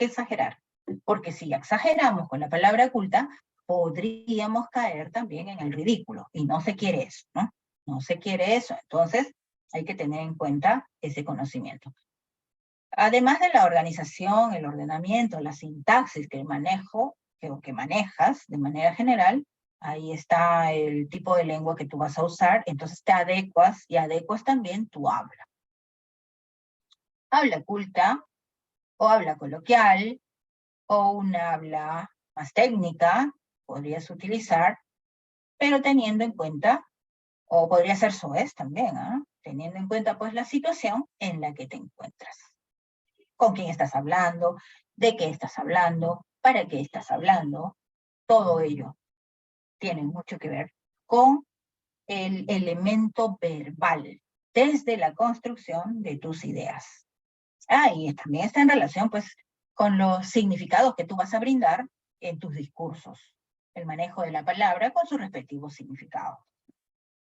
exagerar, porque si exageramos con la palabra culta, podríamos caer también en el ridículo, y no se quiere eso, ¿no? No se quiere eso, entonces hay que tener en cuenta ese conocimiento. Además de la organización, el ordenamiento, la sintaxis que manejo, que manejas de manera general, ahí está el tipo de lengua que tú vas a usar, entonces te adecuas y adecuas también tu habla. Habla culta, o habla coloquial, o una habla más técnica, podrías utilizar, pero teniendo en cuenta, o podría ser soez también, ¿eh? Teniendo en cuenta pues la situación en la que te encuentras. Con quién estás hablando, de qué estás hablando, para qué estás hablando, todo ello tiene mucho que ver con el elemento verbal, desde la construcción de tus ideas. Y también está en relación pues con los significados que tú vas a brindar en tus discursos, el manejo de la palabra con sus respectivos significados.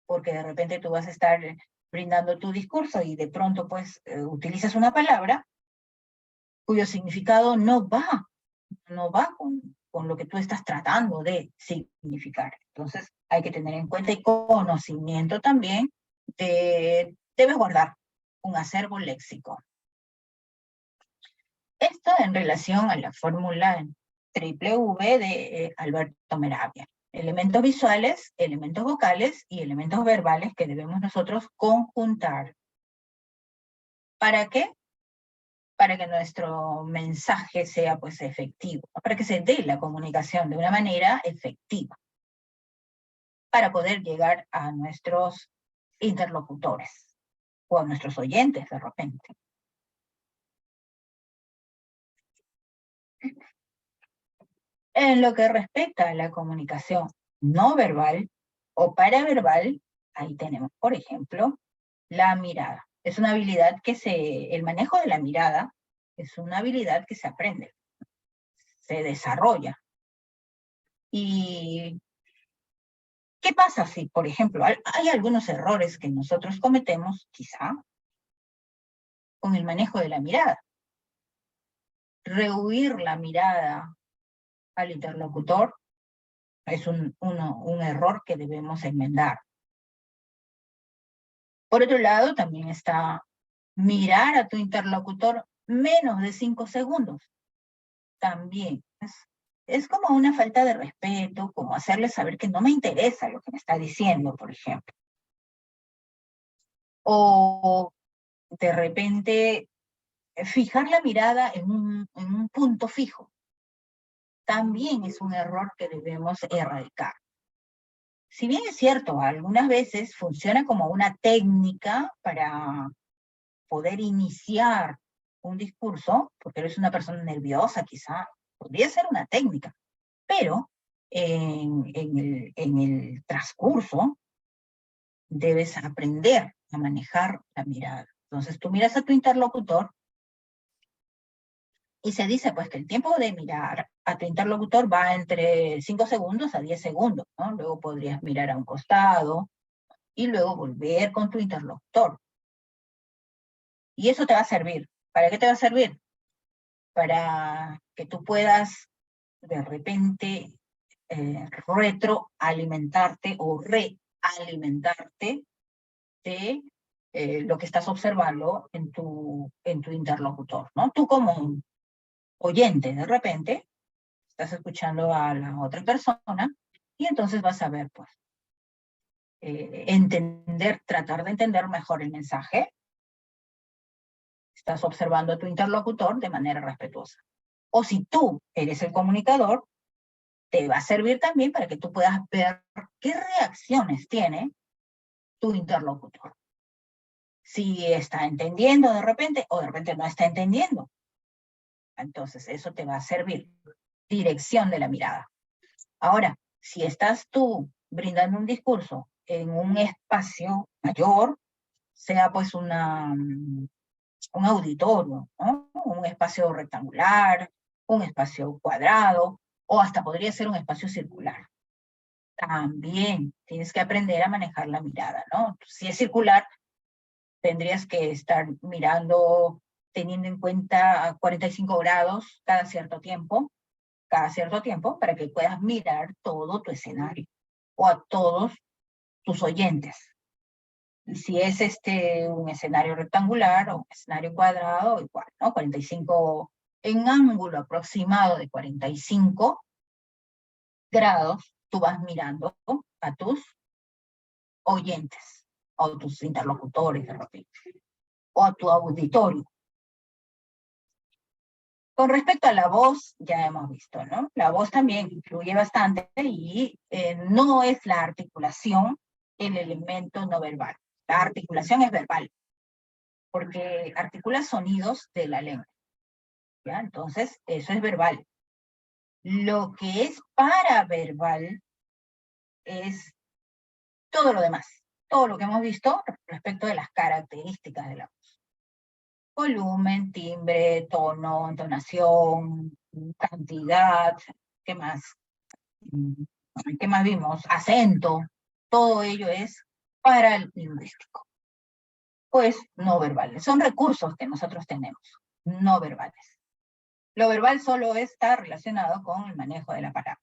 Porque de repente tú vas a estar brindando tu discurso y de pronto pues utilizas una palabra cuyo significado no va con lo que tú estás tratando de significar. Entonces hay que tener en cuenta y conocimiento también debes guardar un acervo léxico. Esto en relación a la fórmula triple V de Alberto Mehrabian. Elementos visuales, elementos vocales y elementos verbales que debemos nosotros conjuntar. ¿Para qué? Para que nuestro mensaje sea pues efectivo, para que se dé la comunicación de una manera efectiva, para poder llegar a nuestros interlocutores o a nuestros oyentes de repente. En lo que respecta a la comunicación no verbal o paraverbal, ahí tenemos, por ejemplo, la mirada. Es una habilidad el manejo de la mirada es una habilidad que se aprende, se desarrolla. ¿Y qué pasa si, por ejemplo, hay algunos errores que nosotros cometemos, quizá, con el manejo de la mirada? Rehuir la mirada al interlocutor es un error que debemos enmendar. Por otro lado, también está mirar a tu interlocutor menos de 5 segundos. También es como una falta de respeto, como hacerle saber que no me interesa lo que me está diciendo, por ejemplo. O de repente fijar la mirada en un punto fijo. También es un error que debemos erradicar. Si bien es cierto, algunas veces funciona como una técnica para poder iniciar un discurso, porque eres una persona nerviosa quizá, podría ser una técnica, pero en el transcurso debes aprender a manejar la mirada. Entonces tú miras a tu interlocutor Y se dice pues que el tiempo de mirar a tu interlocutor va entre 5 segundos a 10 segundos, ¿no? Luego podrías mirar a un costado y luego volver con tu interlocutor. Y eso te va a servir. ¿Para qué te va a servir? Para que tú puedas de repente retroalimentarte o realimentarte de lo que estás observando en tu interlocutor, ¿no? Tú como oyente, de repente, estás escuchando a la otra persona y entonces vas a ver, pues, tratar de entender mejor el mensaje. Estás observando a tu interlocutor de manera respetuosa. O si tú eres el comunicador, te va a servir también para que tú puedas ver qué reacciones tiene tu interlocutor. Si está entendiendo de repente o de repente no está entendiendo. Entonces eso te va a servir. Dirección de la mirada. Ahora, si estás tú brindando un discurso en un espacio mayor, sea pues un auditorio, ¿no? Un espacio rectangular, un espacio cuadrado, o hasta podría ser un espacio circular. También tienes que aprender a manejar la mirada, ¿no? Si es circular, tendrías que estar mirando, teniendo en cuenta 45 grados cada cierto tiempo, para que puedas mirar todo tu escenario, o a todos tus oyentes. Si es un escenario rectangular o un escenario cuadrado, igual, ¿no? 45, en ángulo aproximado de 45 grados, tú vas mirando a tus oyentes, o tus interlocutores, de repente, o a tu auditorio. Con respecto a la voz, ya hemos visto, ¿no? La voz también influye bastante y no es la articulación el elemento no verbal. La articulación es verbal, porque articula sonidos de la lengua, ¿ya? Entonces, eso es verbal. Lo que es paraverbal es todo lo demás, todo lo que hemos visto respecto de las características de la voz. Volumen, timbre, tono, entonación, cantidad, ¿qué más? ¿Qué más vimos? Acento, todo ello es paralingüístico. Pues no verbales, son recursos que nosotros tenemos, no verbales. Lo verbal solo está relacionado con el manejo de la palabra.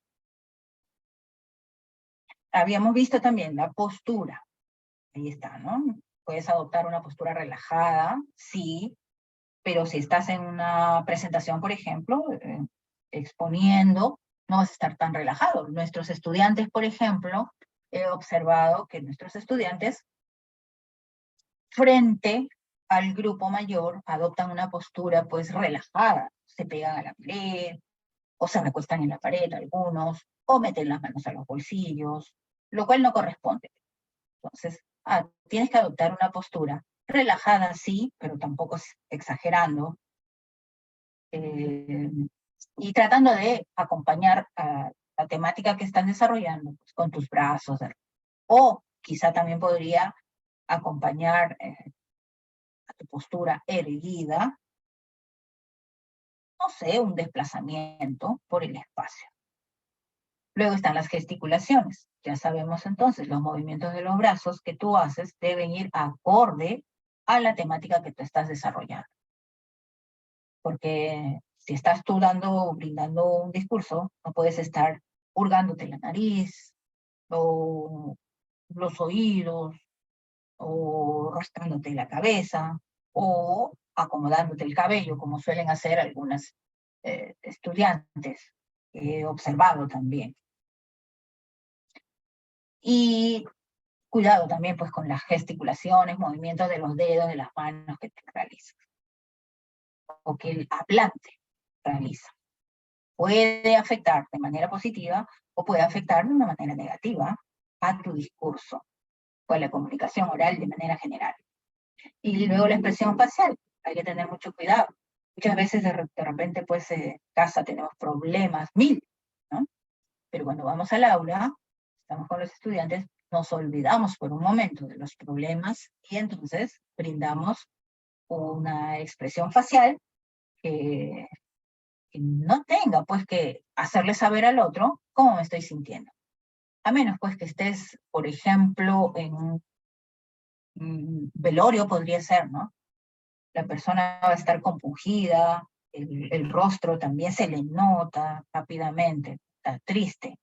Habíamos visto también la postura, ahí está, ¿no? Puedes adoptar una postura relajada, sí, pero si estás en una presentación, por ejemplo, exponiendo, no vas a estar tan relajado. Nuestros estudiantes, por ejemplo, he observado que nuestros estudiantes, frente al grupo mayor, adoptan una postura pues relajada, se pegan a la pared, o se recuestan en la pared algunos, o meten las manos a los bolsillos, lo cual no corresponde. Entonces, tienes que adoptar una postura relajada, sí, pero tampoco exagerando, y tratando de acompañar a la temática que están desarrollando pues, con tus brazos, o quizá también podría acompañar a tu postura erguida, no sé, un desplazamiento por el espacio. Luego están las gesticulaciones. Ya sabemos entonces, los movimientos de los brazos que tú haces deben ir acorde a la temática que tú estás desarrollando. Porque si estás tú brindando un discurso, no puedes estar hurgándote la nariz, o los oídos, o rascándote la cabeza, o acomodándote el cabello, como suelen hacer algunas estudiantes, que he observado también. Y cuidado también pues con las gesticulaciones, movimientos de los dedos, de las manos que te realizas, o que el hablante realiza. Puede afectar de manera positiva o puede afectar de una manera negativa a tu discurso o a la comunicación oral de manera general. Y luego la expresión facial, hay que tener mucho cuidado. Muchas veces de repente pues en casa tenemos problemas, ¿no? Pero cuando vamos al aula, estamos con los estudiantes, nos olvidamos por un momento de los problemas y entonces brindamos una expresión facial que que no tenga pues que hacerle saber al otro cómo me estoy sintiendo. A menos pues que estés, por ejemplo, en un velorio podría ser, ¿no? La persona va a estar compungida, el rostro también se le nota rápidamente, está triste.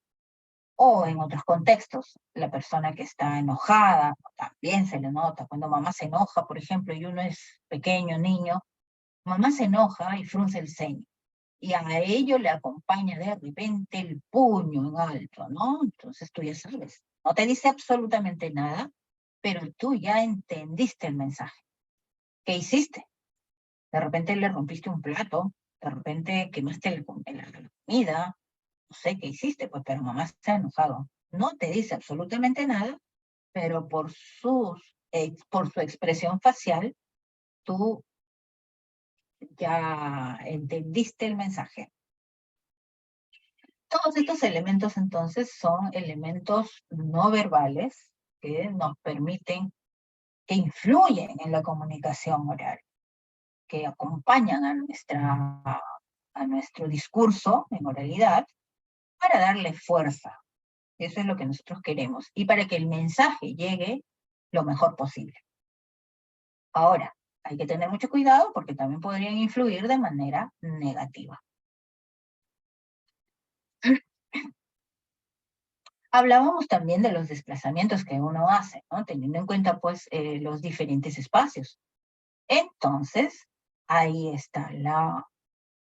O en otros contextos, la persona que está enojada, también se le nota. Cuando mamá se enoja, por ejemplo, y uno es pequeño, niño, mamá se enoja y frunce el ceño. Y a ello le acompaña de repente el puño en alto, ¿no? Entonces tú ya sabes, no te dice absolutamente nada, pero tú ya entendiste el mensaje. ¿Qué hiciste? De repente le rompiste un plato, de repente quemaste la comida, no sé qué hiciste, pues, pero mamá se ha enojado. No te dice absolutamente nada, pero por su expresión facial, tú ya entendiste el mensaje. Todos estos elementos entonces son elementos no verbales que nos permiten, que influyen en la comunicación oral, que acompañan a nuestro discurso en oralidad para darle fuerza. Eso es lo que nosotros queremos. Y para que el mensaje llegue lo mejor posible. Ahora, hay que tener mucho cuidado porque también podrían influir de manera negativa. Hablábamos también de los desplazamientos que uno hace, ¿no? Teniendo en cuenta pues los diferentes espacios. Entonces, ahí está la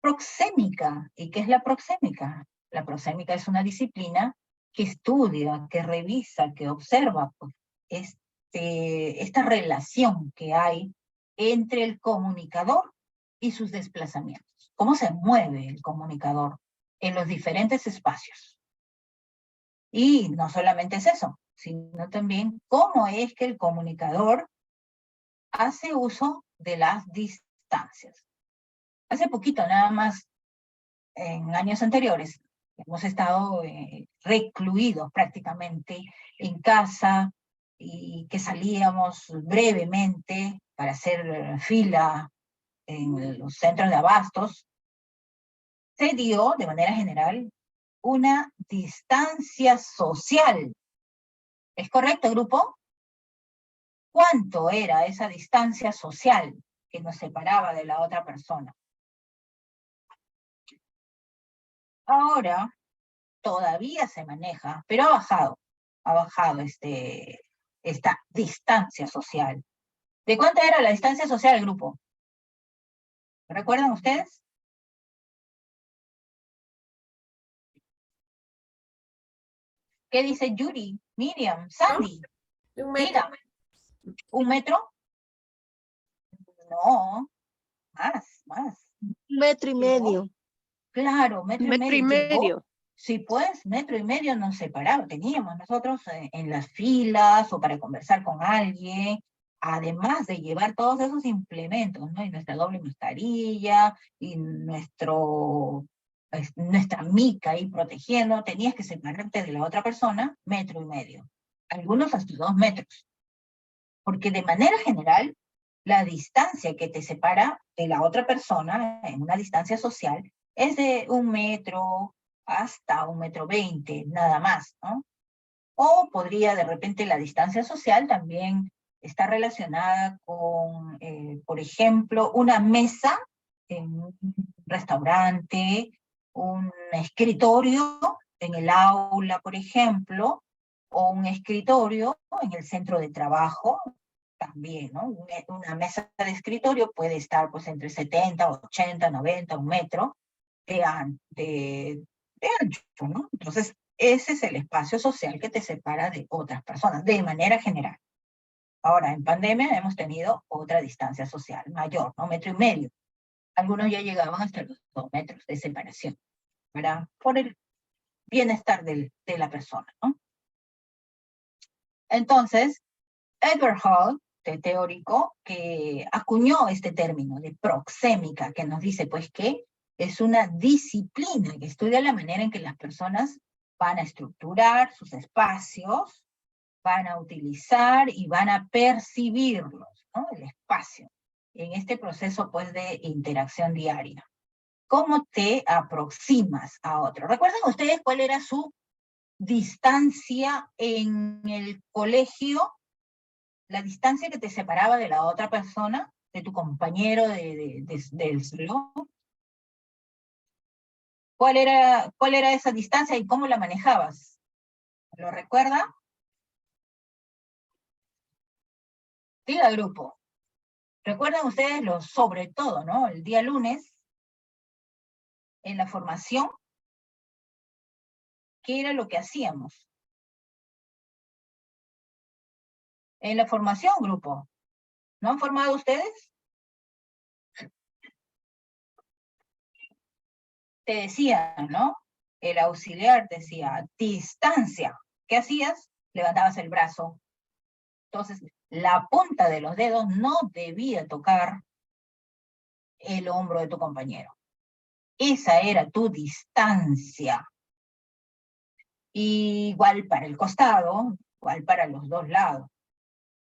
proxémica. ¿Y qué es la proxémica? La proxémica es una disciplina que estudia, que revisa, que observa pues, esta relación que hay entre el comunicador y sus desplazamientos. ¿Cómo se mueve el comunicador en los diferentes espacios? Y no solamente es eso, sino también cómo es que el comunicador hace uso de las distancias. Hace poquito, nada más, en años anteriores, hemos estado recluidos prácticamente en casa y que salíamos brevemente para hacer fila en los centros de abastos. Se dio, de manera general, una distancia social. ¿Es correcto, grupo? ¿Cuánto era esa distancia social que nos separaba de la otra persona? Ahora todavía se maneja, pero ha bajado esta distancia social. ¿De cuánto era la distancia social del grupo? ¿Recuerdan ustedes? ¿Qué dice Yuri, Miriam, Sandy? Un metro. Mira, ¿1 metro? No, más. 1,5 metros. Claro, metro y medio. medio. Sí, pues, 1,5 metros nos separaba. Teníamos nosotros en las filas o para conversar con alguien, además de llevar todos esos implementos, ¿no? Y nuestra doble mascarilla, y nuestra mica ahí protegiendo, tenías que separarte de la otra persona 1,5 metros. Algunos hasta 2 metros. Porque de manera general, la distancia que te separa de la otra persona en una distancia social es de 1 metro hasta 1,20 metros, nada más, ¿no? O podría de repente la distancia social también estar relacionada con, por ejemplo, una mesa en un restaurante, un escritorio en el aula, por ejemplo, o un escritorio en el centro de trabajo, también, ¿no? Una mesa de escritorio puede estar pues entre 70, 80, 90, 1 metro de ancho, ¿no? Entonces, ese es el espacio social que te separa de otras personas, de manera general. Ahora, en pandemia hemos tenido otra distancia social mayor, ¿no? 1,5 metros. Algunos ya llegaban hasta los 2 metros de separación, por el bienestar de la persona, ¿no? Entonces, Edward Hall, teórico, que acuñó este término de proxémica, que nos dice pues que es una disciplina que estudia la manera en que las personas van a estructurar sus espacios, van a utilizar y van a percibirlos, ¿no? El espacio, en este proceso pues de interacción diaria. cómo te aproximas a otro. ¿Recuerdan ustedes cuál era su distancia en el colegio? La distancia que te separaba de la otra persona, de tu compañero del salón. ¿Cuál era esa distancia y cómo la manejabas? ¿Lo recuerda? Diga, grupo. ¿Recuerdan ustedes sobre todo, ¿no? El día lunes, en la formación, ¿qué era lo que hacíamos? En la formación, grupo. ¿No han formado ustedes? Te decía, ¿no? El auxiliar decía, distancia. ¿Qué hacías? Levantabas el brazo. Entonces, la punta de los dedos no debía tocar el hombro de tu compañero. Esa era tu distancia. Igual para el costado, igual para los dos lados.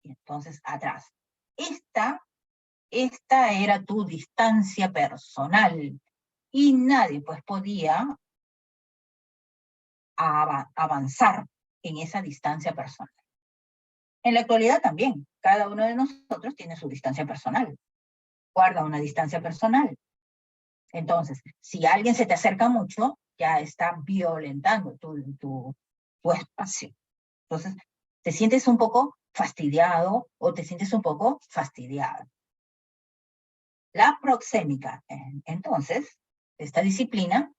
Y entonces atrás. Esta era tu distancia personal. Y nadie pues podía avanzar en esa distancia personal. En la actualidad también, cada uno de nosotros tiene su distancia personal. Guarda una distancia personal. Entonces, si alguien se te acerca mucho, ya está violentando tu espacio. Entonces, te sientes un poco fastidiado o te sientes un poco fastidiada. La proxémica, entonces, esta disciplina,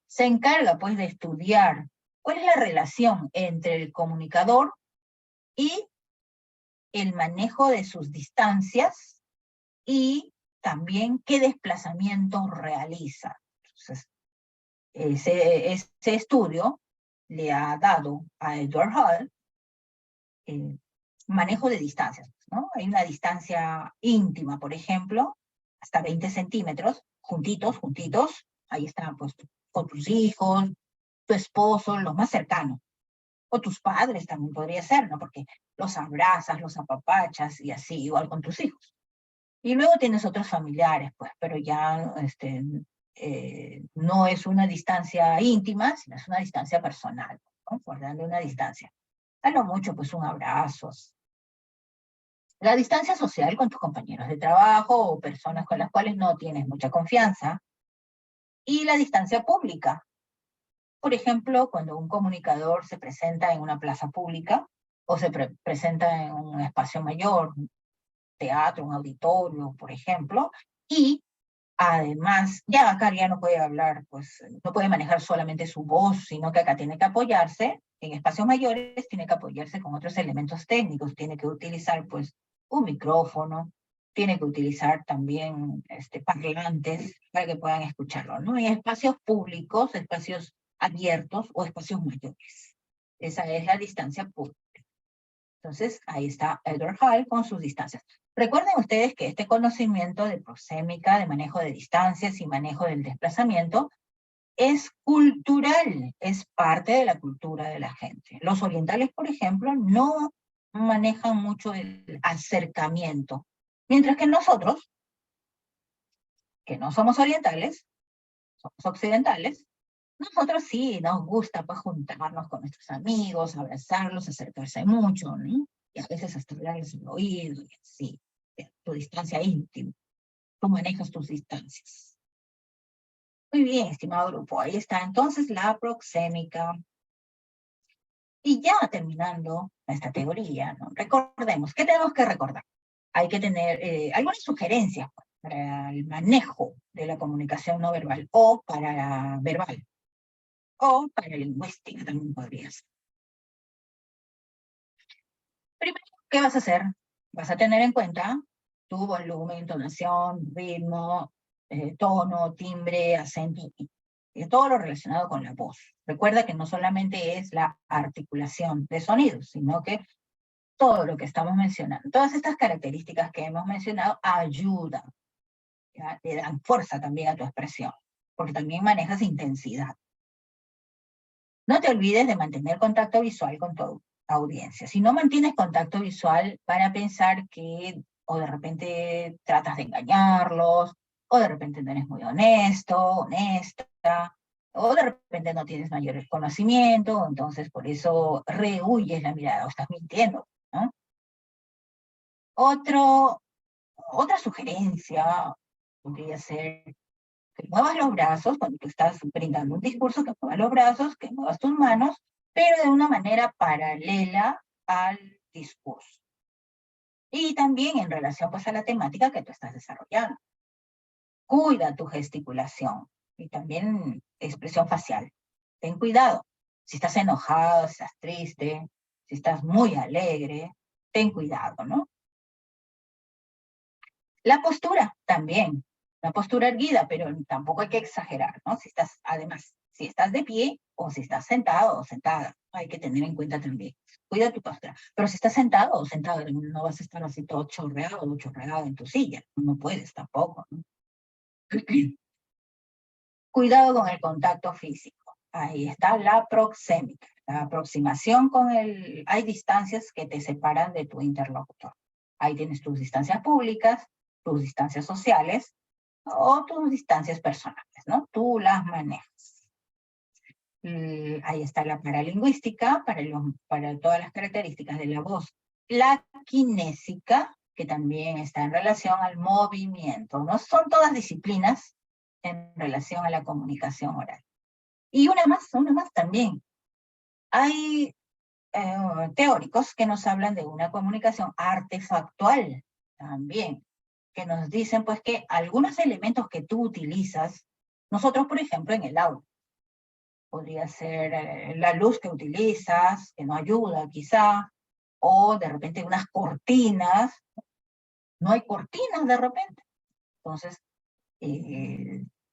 se encarga pues de estudiar cuál es la relación entre el comunicador y el manejo de sus distancias y también qué desplazamiento realiza. Entonces, ese estudio le ha dado a Edward Hall manejo de distancias, ¿no? Hay una distancia íntima, por ejemplo, hasta 20 centímetros, juntitos, ahí están pues con tus hijos, tu esposo, los más cercanos, o tus padres también podría ser, ¿no? Porque los abrazas, los apapachas y así, igual con tus hijos. Y luego tienes otros familiares, pues, pero ya no es una distancia íntima, sino es una distancia personal, ¿no? Guardando una distancia. A lo mucho, pues, un abrazo. La distancia social con tus compañeros de trabajo o personas con las cuales no tienes mucha confianza. Y la distancia pública. Por ejemplo, cuando un comunicador se presenta en una plaza pública o se presenta en un espacio mayor, un teatro, un auditorio, por ejemplo, y además, ya acá ya no puede hablar, pues no puede manejar solamente su voz, sino que acá tiene que apoyarse, en espacios mayores tiene que apoyarse con otros elementos técnicos, tiene que utilizar pues un micrófono, tiene que utilizar también parlantes para que puedan escucharlo, ¿no? En espacios públicos, espacios abiertos o espacios mayores. Esa es la distancia pública. Entonces, ahí está Edward Hall con sus distancias. Recuerden ustedes que este conocimiento de proxémica, de manejo de distancias y manejo del desplazamiento, es cultural, es parte de la cultura de la gente. Los orientales, por ejemplo, no manejan mucho el acercamiento, mientras que nosotros, que no somos orientales, somos occidentales, nosotros sí nos gusta pues juntarnos con nuestros amigos, abrazarlos, acercarse mucho, ¿no? Y a veces hasta hablarles en el oído, y así, tu distancia íntima. Tú manejas tus distancias. Muy bien, estimado grupo, ahí está entonces la proxémica. Y ya terminando esta teoría, ¿no? Recordemos, ¿qué tenemos que recordar? Hay que tener algunas sugerencias para el manejo de la comunicación no verbal o para la verbal. O para lingüística también podría ser. Primero, ¿qué vas a hacer? Vas a tener en cuenta tu volumen, entonación, ritmo, tono, timbre, acento, y todo lo relacionado con la voz. Recuerda que no solamente es la articulación de sonidos, sino que todo lo que estamos mencionando, todas estas características que hemos mencionado ayudan, ¿ya? Le dan fuerza también a tu expresión, porque también manejas intensidad. No te olvides de mantener contacto visual con tu audiencia. Si no mantienes contacto visual, van a pensar que o de repente tratas de engañarlos, o de repente no eres muy honesto, honesta, o de repente no tienes mayor conocimiento, entonces por eso rehuyes la mirada o estás mintiendo, ¿no? Otra sugerencia podría ser que muevas los brazos cuando tú estás brindando un discurso, que muevas los brazos, que muevas tus manos, pero de una manera paralela al discurso. Y también en relación pues a la temática que tú estás desarrollando. Cuida tu gesticulación y también expresión facial. Ten cuidado. Si estás enojado, si estás triste, si estás muy alegre, ten cuidado, ¿no? La postura también. Una postura erguida, pero tampoco hay que exagerar, ¿no? Además, si estás de pie o si estás sentado o sentada, hay que tener en cuenta también. Cuida tu postura. Pero si estás sentado o sentada, no vas a estar así todo chorreado en tu silla. No puedes tampoco, ¿no? Cuidado con el contacto físico. Ahí está la proxémica. La aproximación hay distancias que te separan de tu interlocutor. Ahí tienes tus distancias públicas, tus distancias sociales o tus distancias personales, ¿no? Tú las manejas. Ahí está la paralingüística para todas las características de la voz. La kinésica, que también está en relación al movimiento, ¿no? Son todas disciplinas en relación a la comunicación oral. Y una más también. Hay teóricos que nos hablan de una comunicación artefactual también, que nos dicen pues que algunos elementos que tú utilizas, nosotros por ejemplo en el aula, podría ser la luz que utilizas, que no ayuda quizá, o de repente unas cortinas, no hay cortinas de repente, entonces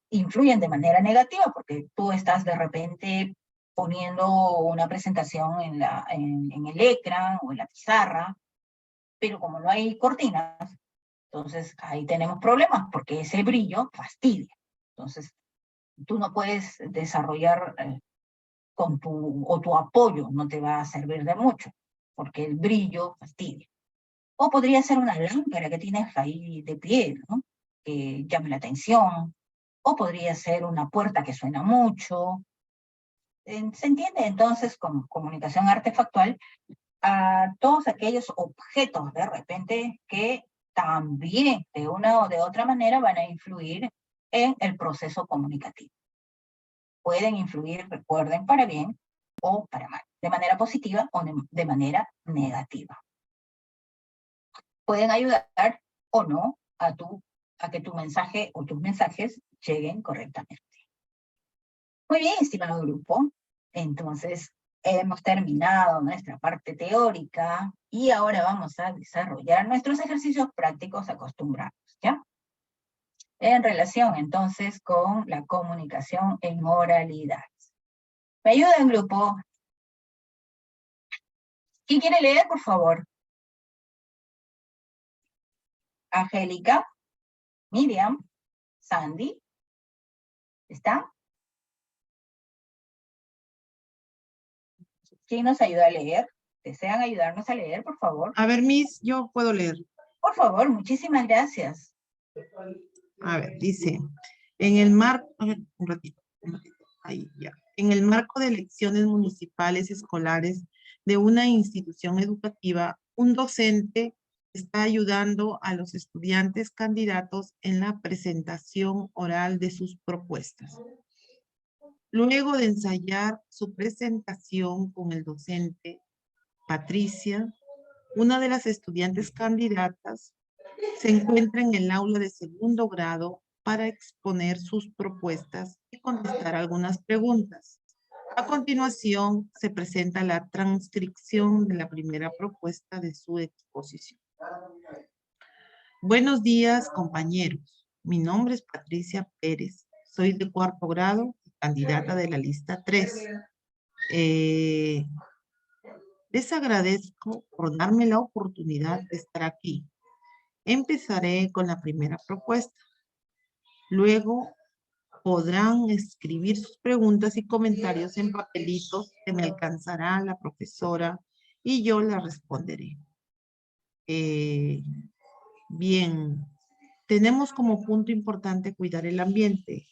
influyen de manera negativa porque tú estás de repente poniendo una presentación en el ecran o en la pizarra, pero como no hay cortinas, entonces ahí tenemos problemas porque ese brillo fastidia. Entonces tú no puedes desarrollar tu apoyo no te va a servir de mucho porque el brillo fastidia. O podría ser una lámpara que tienes ahí de pie, ¿no? Que llame la atención. O podría ser una puerta que suena mucho. ¿Se entiende? Entonces, con comunicación artefactual, a todos aquellos objetos de repente que también de una o de otra manera van a influir en el proceso comunicativo. Pueden influir, recuerden, para bien o para mal, de manera positiva o de manera negativa. Pueden ayudar o no a que tu mensaje o tus mensajes lleguen correctamente. Muy bien, estimado grupo. Entonces, hemos terminado nuestra parte teórica y ahora vamos a desarrollar nuestros ejercicios prácticos acostumbrados, ¿ya? En relación, entonces, con la comunicación en oralidades. ¿Me ayuda el grupo? ¿Quién quiere leer, por favor? Angélica, Miriam, Sandy, ¿está? ¿Quién nos ayuda a leer? ¿Desean ayudarnos a leer, por favor? A ver, Miss, yo puedo leer. Por favor, muchísimas gracias. A ver, dice, en el marco, un ratito, ahí ya. En el marco de elecciones municipales escolares de una institución educativa, un docente está ayudando a los estudiantes candidatos en la presentación oral de sus propuestas. Luego de ensayar su presentación con el docente Patricia, una de las estudiantes candidatas se encuentra en el aula de segundo grado para exponer sus propuestas y contestar algunas preguntas. A continuación, se presenta la transcripción de la primera propuesta de su exposición. Buenos días, compañeros. Mi nombre es Patricia Pérez. Soy de cuarto grado, candidata de la lista 3. Les agradezco por darme la oportunidad de estar aquí. Empezaré con la primera propuesta. Luego podrán escribir sus preguntas y comentarios en papelitos que me alcanzará la profesora y yo las responderé. Bien, tenemos como punto importante cuidar el ambiente.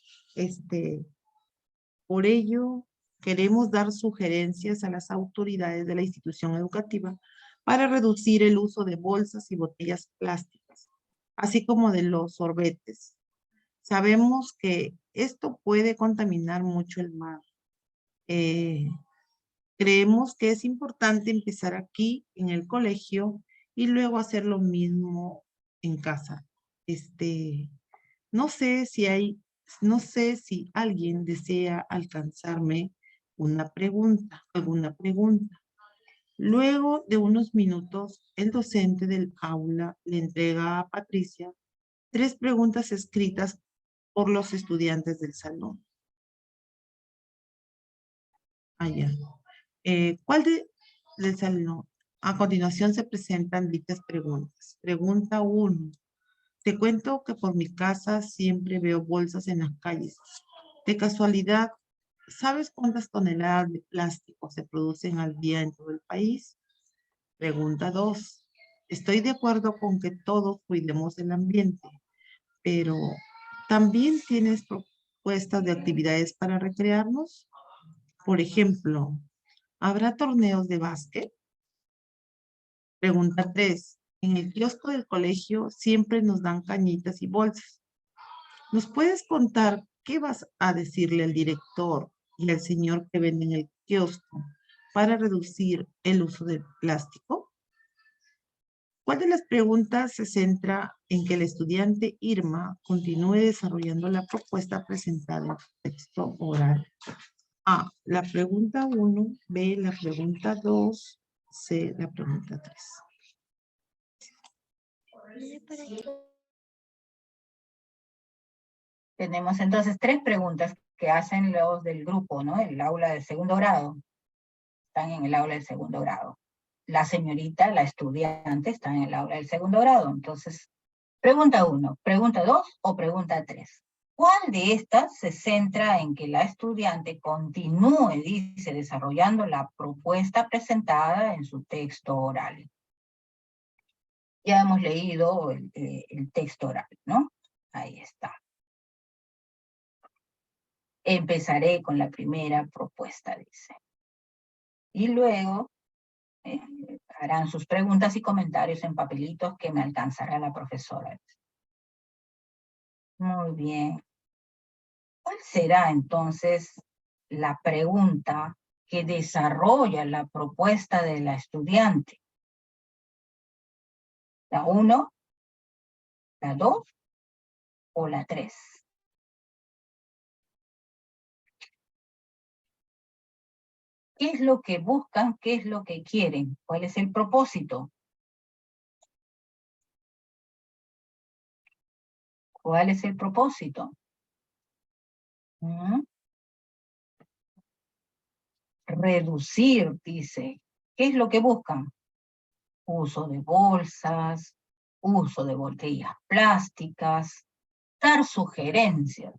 Por ello, queremos dar sugerencias a las autoridades de la institución educativa para reducir el uso de bolsas y botellas plásticas, así como de los sorbetes. Sabemos que esto puede contaminar mucho el mar. Creemos que es importante empezar aquí en el colegio y luego hacer lo mismo en casa. No sé si alguien desea alcanzarme alguna pregunta. Luego de unos minutos, el docente del aula le entrega a Patricia 3 preguntas escritas por los estudiantes del salón. Allá. Del salón? A continuación se presentan dichas preguntas. Pregunta 1. Te cuento que por mi casa siempre veo bolsas en las calles. De casualidad, ¿sabes cuántas toneladas de plástico se producen al día en todo el país? Pregunta 2. Estoy de acuerdo con que todos cuidemos el ambiente, pero ¿también tienes propuestas de actividades para recrearnos? Por ejemplo, ¿habrá torneos de básquet? Pregunta 3. En el kiosco del colegio siempre nos dan cañitas y bolsas. ¿Nos puedes contar qué vas a decirle al director y al señor que vende en el kiosco para reducir el uso del plástico? ¿Cuál de las preguntas se centra en que el estudiante Irma continúe desarrollando la propuesta presentada en su texto oral? A, la pregunta 1, B, la pregunta 2, C, la pregunta 3. Tenemos entonces 3 preguntas que hacen los del grupo, ¿no? El aula de segundo grado. Están en el aula del segundo grado. La señorita, la estudiante, está en el aula del segundo grado. Entonces, pregunta 1, pregunta 2 o pregunta 3. ¿Cuál de estas se centra en que la estudiante continúe, dice, desarrollando la propuesta presentada en su texto oral? Ya hemos leído el texto oral, ¿no? Ahí está. Empezaré con la primera propuesta, dice. Y luego harán sus preguntas y comentarios en papelitos que me alcanzará la profesora. Muy bien. ¿Cuál será entonces la pregunta que desarrolla la propuesta de la estudiante? ¿La 1, la 2 o la 3? ¿Qué es lo que buscan? ¿Qué es lo que quieren? ¿Cuál es el propósito? ¿Cuál es el propósito? Reducir, dice. ¿Qué es lo que buscan? Uso de bolsas, uso de botellas plásticas, dar sugerencias.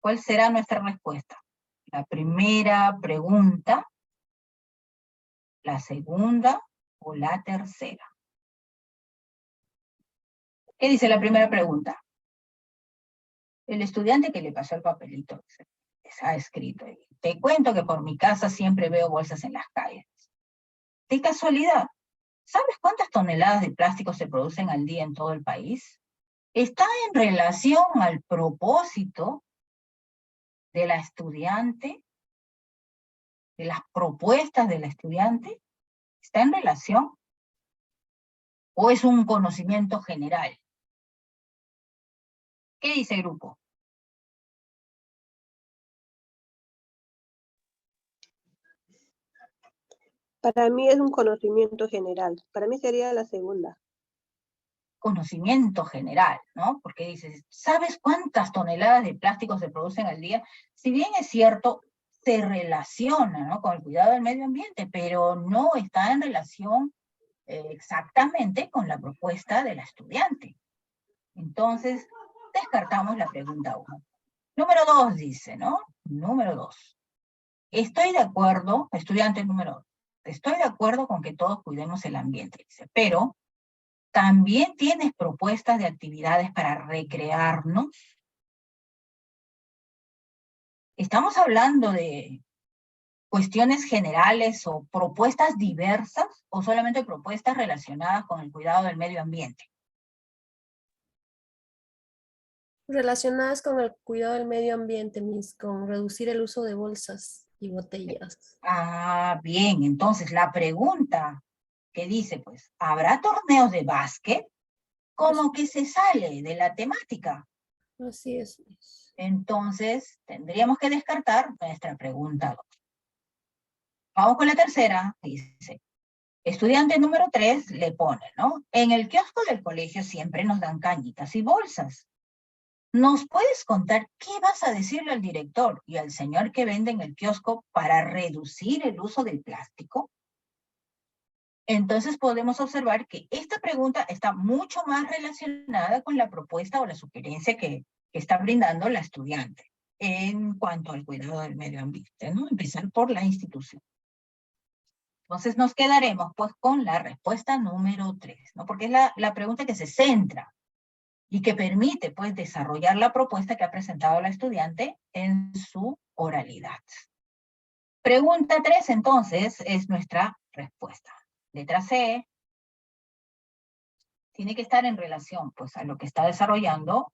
¿Cuál será nuestra respuesta? La primera pregunta, la segunda o la tercera. ¿Qué dice la primera pregunta? El estudiante que le pasó el papelito ha escrito ahí. Te cuento que por mi casa siempre veo bolsas en las calles. De casualidad, ¿sabes cuántas toneladas de plástico se producen al día en todo el país? ¿Está en relación al propósito de la estudiante, de las propuestas de la estudiante? ¿Está en relación? ¿O es un conocimiento general? ¿Qué dice el grupo? Para mí es un conocimiento general. Para mí sería la segunda. Conocimiento general, ¿no? Porque dices, ¿sabes cuántas toneladas de plástico se producen al día? Si bien es cierto, se relaciona, ¿no?, con el cuidado del medio ambiente, pero no está en relación exactamente con la propuesta de la estudiante. Entonces, descartamos la pregunta 1. Número 2 dice, ¿no? Número 2. Estoy de acuerdo, estudiante número 2, estoy de acuerdo con que todos cuidemos el ambiente, dice, pero ¿También tienes propuestas de actividades para recrearnos? ¿Estamos hablando de cuestiones generales o propuestas diversas o solamente propuestas relacionadas con el cuidado del medio ambiente? Relacionadas con el cuidado del medio ambiente, con reducir el uso de bolsas y botellas. Ah, bien, entonces la pregunta que dice, pues, ¿habrá torneos de básquet? Como que se sale de la temática. Así es. Entonces, tendríamos que descartar nuestra pregunta 2. Vamos con la tercera, dice. Estudiante número 3 le pone, ¿no? En el kiosco del colegio siempre nos dan cañitas y bolsas. ¿Nos puedes contar qué vas a decirle al director y al señor que vende en el kiosco para reducir el uso del plástico? Entonces podemos observar que esta pregunta está mucho más relacionada con la propuesta o la sugerencia que está brindando la estudiante en cuanto al cuidado del medio ambiente, ¿no? Empezar por la institución. Entonces nos quedaremos pues con la respuesta número 3, ¿no? Porque es la pregunta que se centra y que permite pues desarrollar la propuesta que ha presentado la estudiante en su oralidad. Pregunta 3 entonces es nuestra respuesta. Letra C tiene que estar en relación pues a lo que está desarrollando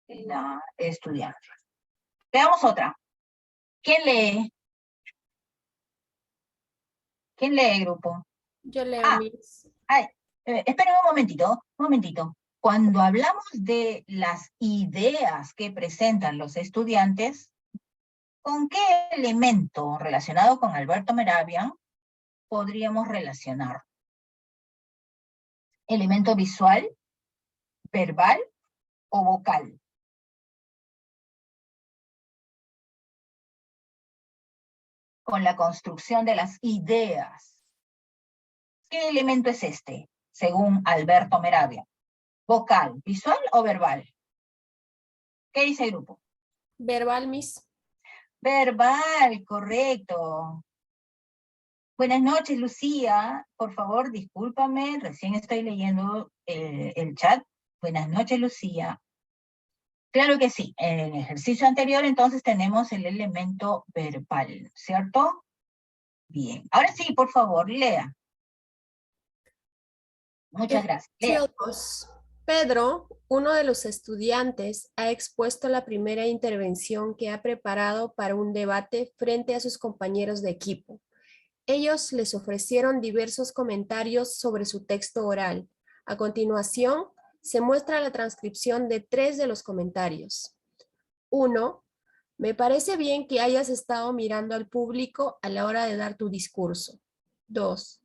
la estudiante. Veamos otra. ¿Quién lee? ¿Quién lee, grupo? Yo leo mis. Esperen un momentito. Cuando hablamos de las ideas que presentan los estudiantes, ¿con qué elemento relacionado con Alberto Meravian podríamos relacionar? ¿Elemento visual, verbal o vocal? Con la construcción de las ideas. ¿Qué elemento es este, según Alberto Meravian? ¿Vocal, visual o verbal? ¿Qué dice el grupo? Verbal, Miss. Verbal, correcto. Buenas noches, Lucía. Por favor, discúlpame, recién estoy leyendo el chat. Buenas noches, Lucía. Claro que sí. En el ejercicio anterior, entonces, tenemos el elemento verbal, ¿cierto? Bien. Ahora sí, por favor, lea. Muchas gracias. Lea. Pedro, uno de los estudiantes, ha expuesto la primera intervención que ha preparado para un debate frente a sus compañeros de equipo. Ellos les ofrecieron diversos comentarios sobre su texto oral. A continuación, se muestra la transcripción de 3 de los comentarios. 1. Me parece bien que hayas estado mirando al público a la hora de dar tu discurso. 2.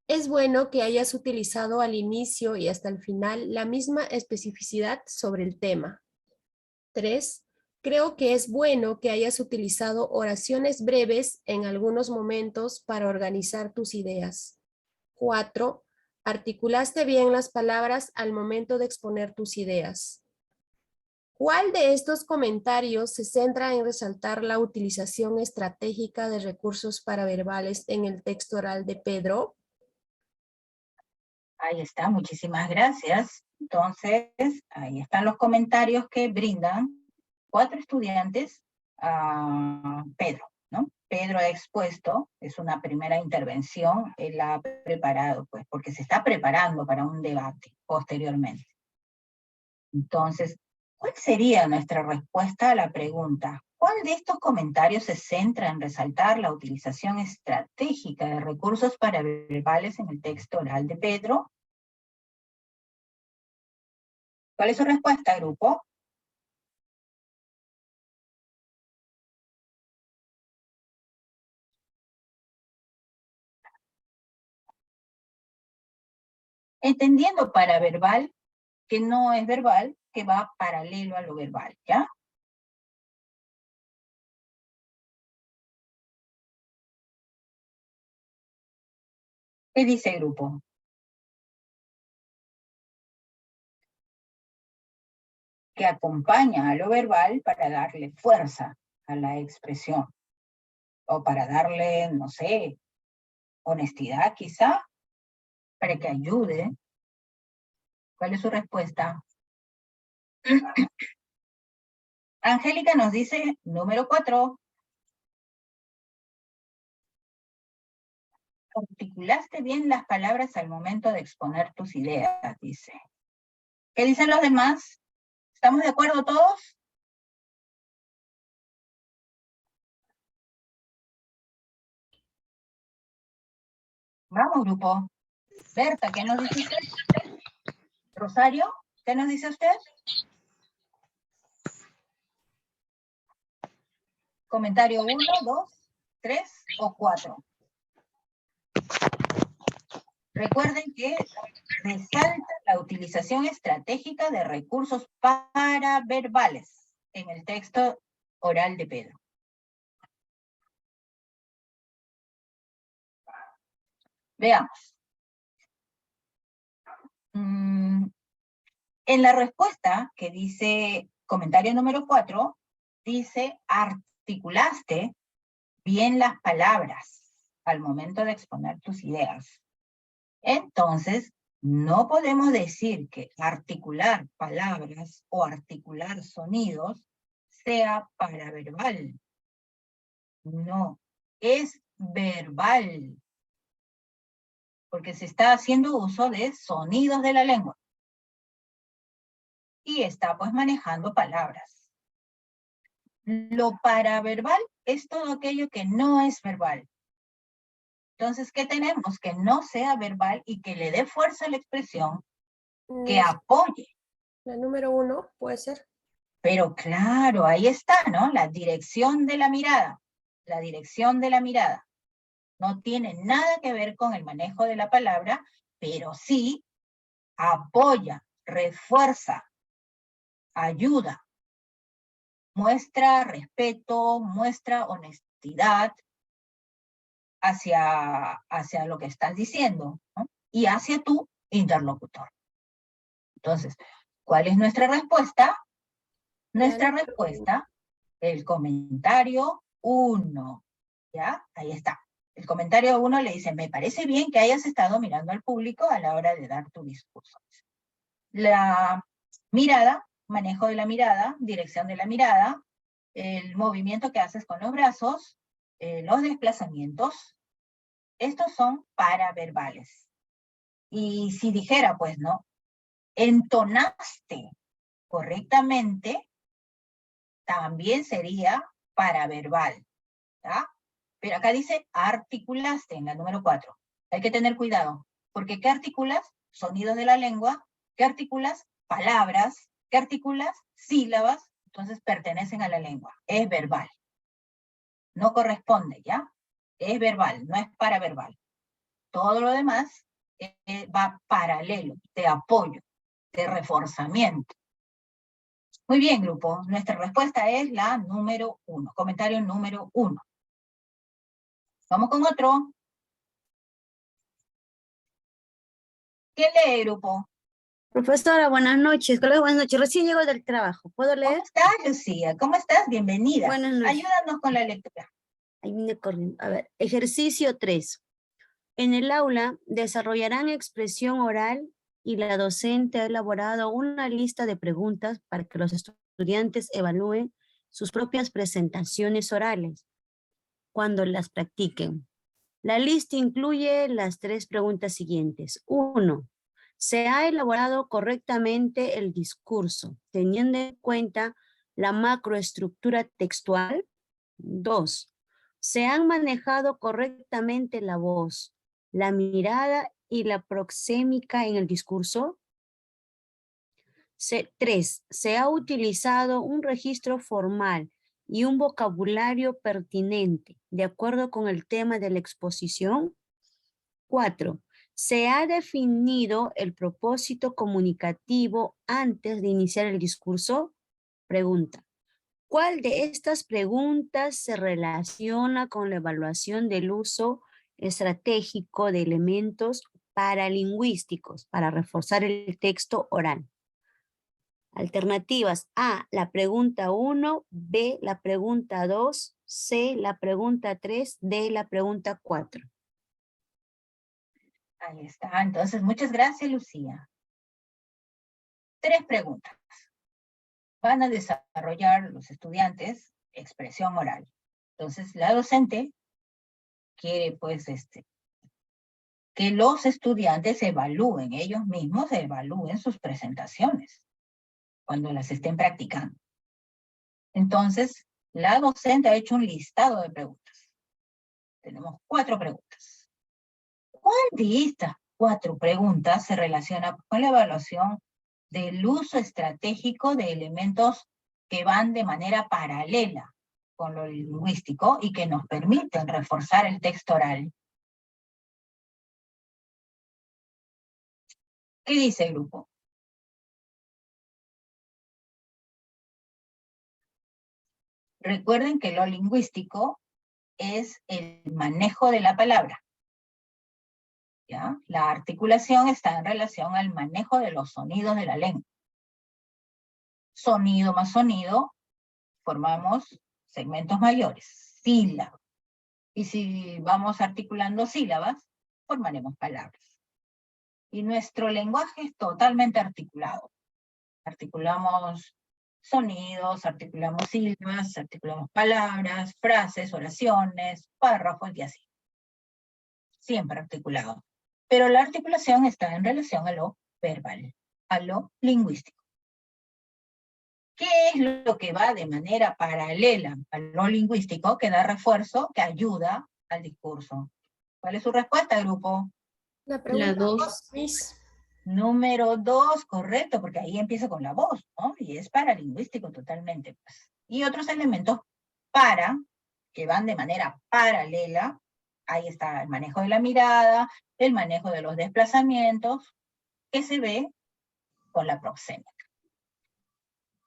Es bueno que hayas utilizado al inicio y hasta el final la misma especificidad sobre el tema. 3. Creo que es bueno que hayas utilizado oraciones breves en algunos momentos para organizar tus ideas. 4. Articulaste bien las palabras al momento de exponer tus ideas. ¿Cuál de estos comentarios se centra en resaltar la utilización estratégica de recursos paraverbales en el texto oral de Pedro? Ahí está, muchísimas gracias. Entonces, ahí están los comentarios que brindan 4 estudiantes a Pedro, ¿no? Pedro ha expuesto, es una primera intervención, él ha preparado, pues, porque se está preparando para un debate posteriormente. Entonces, ¿cuál sería nuestra respuesta a la pregunta? ¿Cuál de estos comentarios se centra en resaltar la utilización estratégica de recursos paraverbales en el texto oral de Pedro? ¿Cuál es su respuesta, grupo? Entendiendo paraverbal, que no es verbal, que va paralelo a lo verbal, ¿ya? ¿Qué dice el grupo? Que acompaña a lo verbal para darle fuerza a la expresión. O para darle, no sé, honestidad quizá, para que ayude ¿Cuál es su respuesta? Angélica nos dice número 4. Articulaste bien las palabras al momento de exponer tus ideas, dice. ¿Qué dicen los demás? ¿Estamos de acuerdo todos? Vamos, grupo. Berta, ¿qué nos dice usted? Rosario, ¿qué nos dice usted? Comentario 1, 2, 3 o 4. Recuerden que resalta la utilización estratégica de recursos paraverbales en el texto oral de Pedro. Veamos. En la respuesta que dice comentario número 4, dice articulaste bien las palabras al momento de exponer tus ideas. Entonces, no podemos decir que articular palabras o articular sonidos sea paraverbal. No, es verbal. Porque se está haciendo uso de sonidos de la lengua. Y está pues manejando palabras. Lo paraverbal es todo aquello que no es verbal. Entonces, ¿qué tenemos? Que no sea verbal y que le dé fuerza a la expresión, que apoye. La número 1 puede ser. Pero claro, ahí está, ¿no? La dirección de la mirada. La dirección de la mirada. No tiene nada que ver con el manejo de la palabra, pero sí apoya, refuerza, ayuda, muestra respeto, muestra honestidad hacia lo que estás diciendo, ¿no? Y hacia tu interlocutor. Entonces, ¿cuál es nuestra respuesta? Nuestra respuesta, el comentario 1, ¿ya? Ahí está. El comentario 1 le dice, me parece bien que hayas estado mirando al público a la hora de dar tu discurso. La mirada, manejo de la mirada, dirección de la mirada, el movimiento que haces con los brazos, los desplazamientos, estos son paraverbales. Y si dijera, pues, ¿no? Entonaste correctamente, también sería paraverbal, ¿ya? Pero acá dice articulaste en la número 4. Hay que tener cuidado, porque ¿qué articulas? Sonidos de la lengua. ¿Qué articulas? Palabras. ¿Qué articulas? Sílabas. Entonces pertenecen a la lengua. Es verbal. No corresponde, ¿ya? Es verbal, no es paraverbal. Todo lo demás va paralelo, de apoyo, de reforzamiento. Muy bien, grupo. Nuestra respuesta es la número 1. Comentario número 1. Vamos con otro. ¿Quién lee, grupo? Profesora, buenas noches. Colega, buenas noches. Recién llego del trabajo. ¿Puedo leer? ¿Cómo estás, Lucía? ¿Cómo estás? Bienvenida. Buenas noches. Ayúdanos con la lectura. Ahí viene corriendo. A ver, ejercicio 3. En el aula desarrollarán expresión oral y la docente ha elaborado una lista de preguntas para que los estudiantes evalúen sus propias presentaciones orales cuando las practiquen. La lista incluye las 3 preguntas siguientes. 1. ¿Se ha elaborado correctamente el discurso, teniendo en cuenta la macroestructura textual? 2. ¿Se han manejado correctamente la voz, la mirada y la proxémica en el discurso? 3. ¿Se ha utilizado un registro formal y un vocabulario pertinente de acuerdo con el tema de la exposición? 4. ¿Se ha definido el propósito comunicativo antes de iniciar el discurso? Pregunta. ¿Cuál de estas preguntas se relaciona con la evaluación del uso estratégico de elementos paralingüísticos para reforzar el texto oral? Alternativas: A, la pregunta 1, B, la pregunta 2, C, la pregunta 3, D, la pregunta 4. Ahí está. Entonces, muchas gracias, Lucía. 3 preguntas. Van a desarrollar los estudiantes expresión oral. Entonces, la docente quiere, pues, que los estudiantes evalúen, ellos mismos evalúen sus presentaciones cuando las estén practicando. Entonces, la docente ha hecho un listado de preguntas. Tenemos 4 preguntas. ¿Cuál de estas 4 preguntas se relaciona con la evaluación del uso estratégico de elementos que van de manera paralela con lo lingüístico y que nos permiten reforzar el texto oral? ¿Qué dice el grupo? Recuerden que lo lingüístico es el manejo de la palabra. ¿Ya? La articulación está en relación al manejo de los sonidos de la lengua. Sonido más sonido, formamos segmentos mayores, sílabas. Y si vamos articulando sílabas, formaremos palabras. Y nuestro lenguaje es totalmente articulado. Articulamos sonidos, articulamos sílabas, articulamos palabras, frases, oraciones, párrafos y así. Siempre articulado. Pero la articulación está en relación a lo verbal, a lo lingüístico. ¿Qué es lo que va de manera paralela a lo lingüístico, que da refuerzo, que ayuda al discurso? ¿Cuál es su respuesta, grupo? La pregunta 2. Miss. Número 2, correcto, porque ahí empieza con la voz, ¿no? Y es paralingüístico totalmente, pues. Y otros elementos que van de manera paralela, ahí está el manejo de la mirada, el manejo de los desplazamientos, que se ve con la proxémica.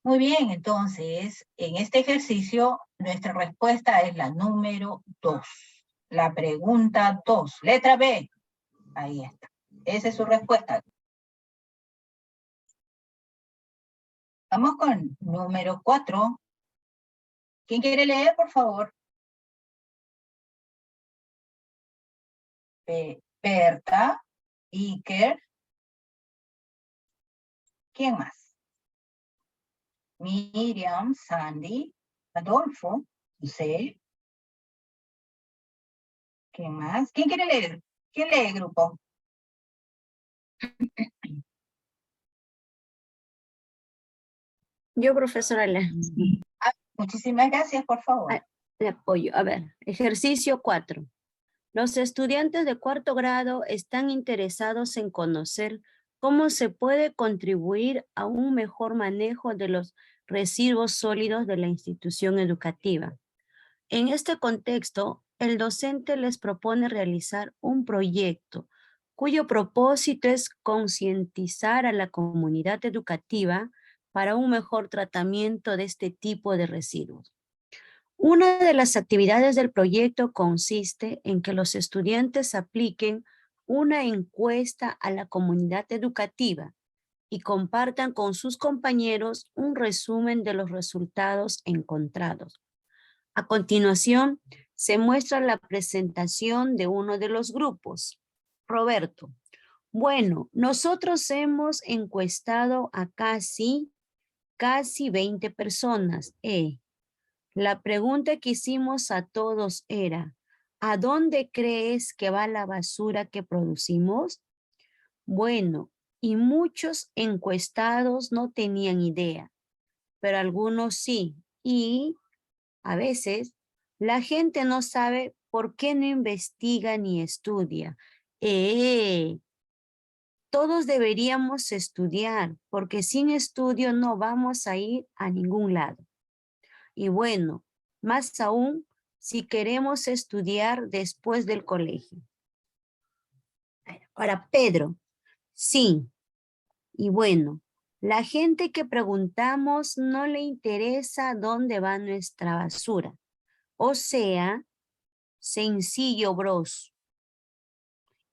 Muy bien, entonces, en este ejercicio, nuestra respuesta es la número 2. La pregunta 2, letra B. Ahí está. Esa es su respuesta. Vamos con número 4. ¿Quién quiere leer, por favor? Berta, Iker. ¿Quién más? Miriam, Sandy, Adolfo, José. ¿Quién más? ¿Quién quiere leer? ¿Quién lee, grupo? Yo, profesora, Muchísimas gracias, por favor. le apoyo. A ver, ejercicio 4. Los estudiantes de 4º grado están interesados en conocer cómo se puede contribuir a un mejor manejo de los residuos sólidos de la institución educativa. En este contexto, el docente les propone realizar un proyecto cuyo propósito es concientizar a la comunidad educativa para un mejor tratamiento de este tipo de residuos. Una de las actividades del proyecto consiste en que los estudiantes apliquen una encuesta a la comunidad educativa y compartan con sus compañeros un resumen de los resultados encontrados. A continuación, se muestra la presentación de uno de los grupos. Roberto. Bueno, nosotros hemos encuestado a casi 20 personas. La pregunta que hicimos a todos era, ¿a dónde crees que va la basura que producimos? Bueno, y muchos encuestados no tenían idea, pero algunos sí. Y a veces la gente no sabe por qué no investiga ni estudia. Todos deberíamos estudiar, porque sin estudio no vamos a ir a ningún lado. Y bueno, más aún si queremos estudiar después del colegio. Ahora, Pedro, sí. Y bueno, la gente que preguntamos no le interesa dónde va nuestra basura. O sea, sencillo, bros.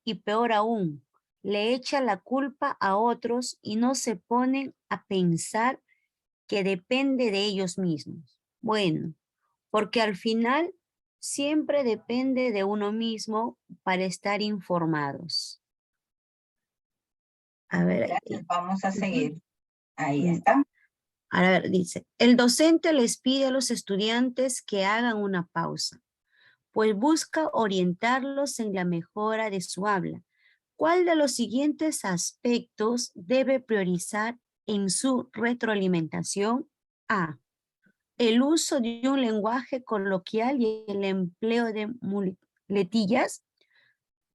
Y peor aún, le echa la culpa a otros y no se ponen a pensar que depende de ellos mismos. Bueno, porque al final siempre depende de uno mismo para estar informados. A ver. Gracias, vamos a seguir. Ahí está. A ver, dice, el docente les pide a los estudiantes que hagan una pausa, pues busca orientarlos en la mejora de su habla. ¿Cuál de los siguientes aspectos debe priorizar en su retroalimentación? A, el uso de un lenguaje coloquial y el empleo de muletillas.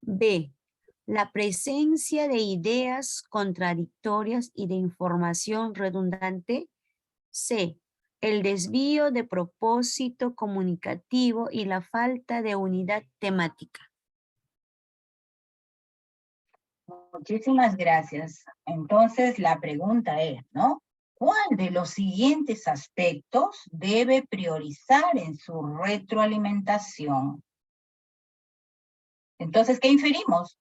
B, la presencia de ideas contradictorias y de información redundante. C, el desvío de propósito comunicativo y la falta de unidad temática. Muchísimas gracias. Entonces, la pregunta es, ¿no? ¿Cuál de los siguientes aspectos debe priorizar en su retroalimentación? Entonces, ¿qué inferimos?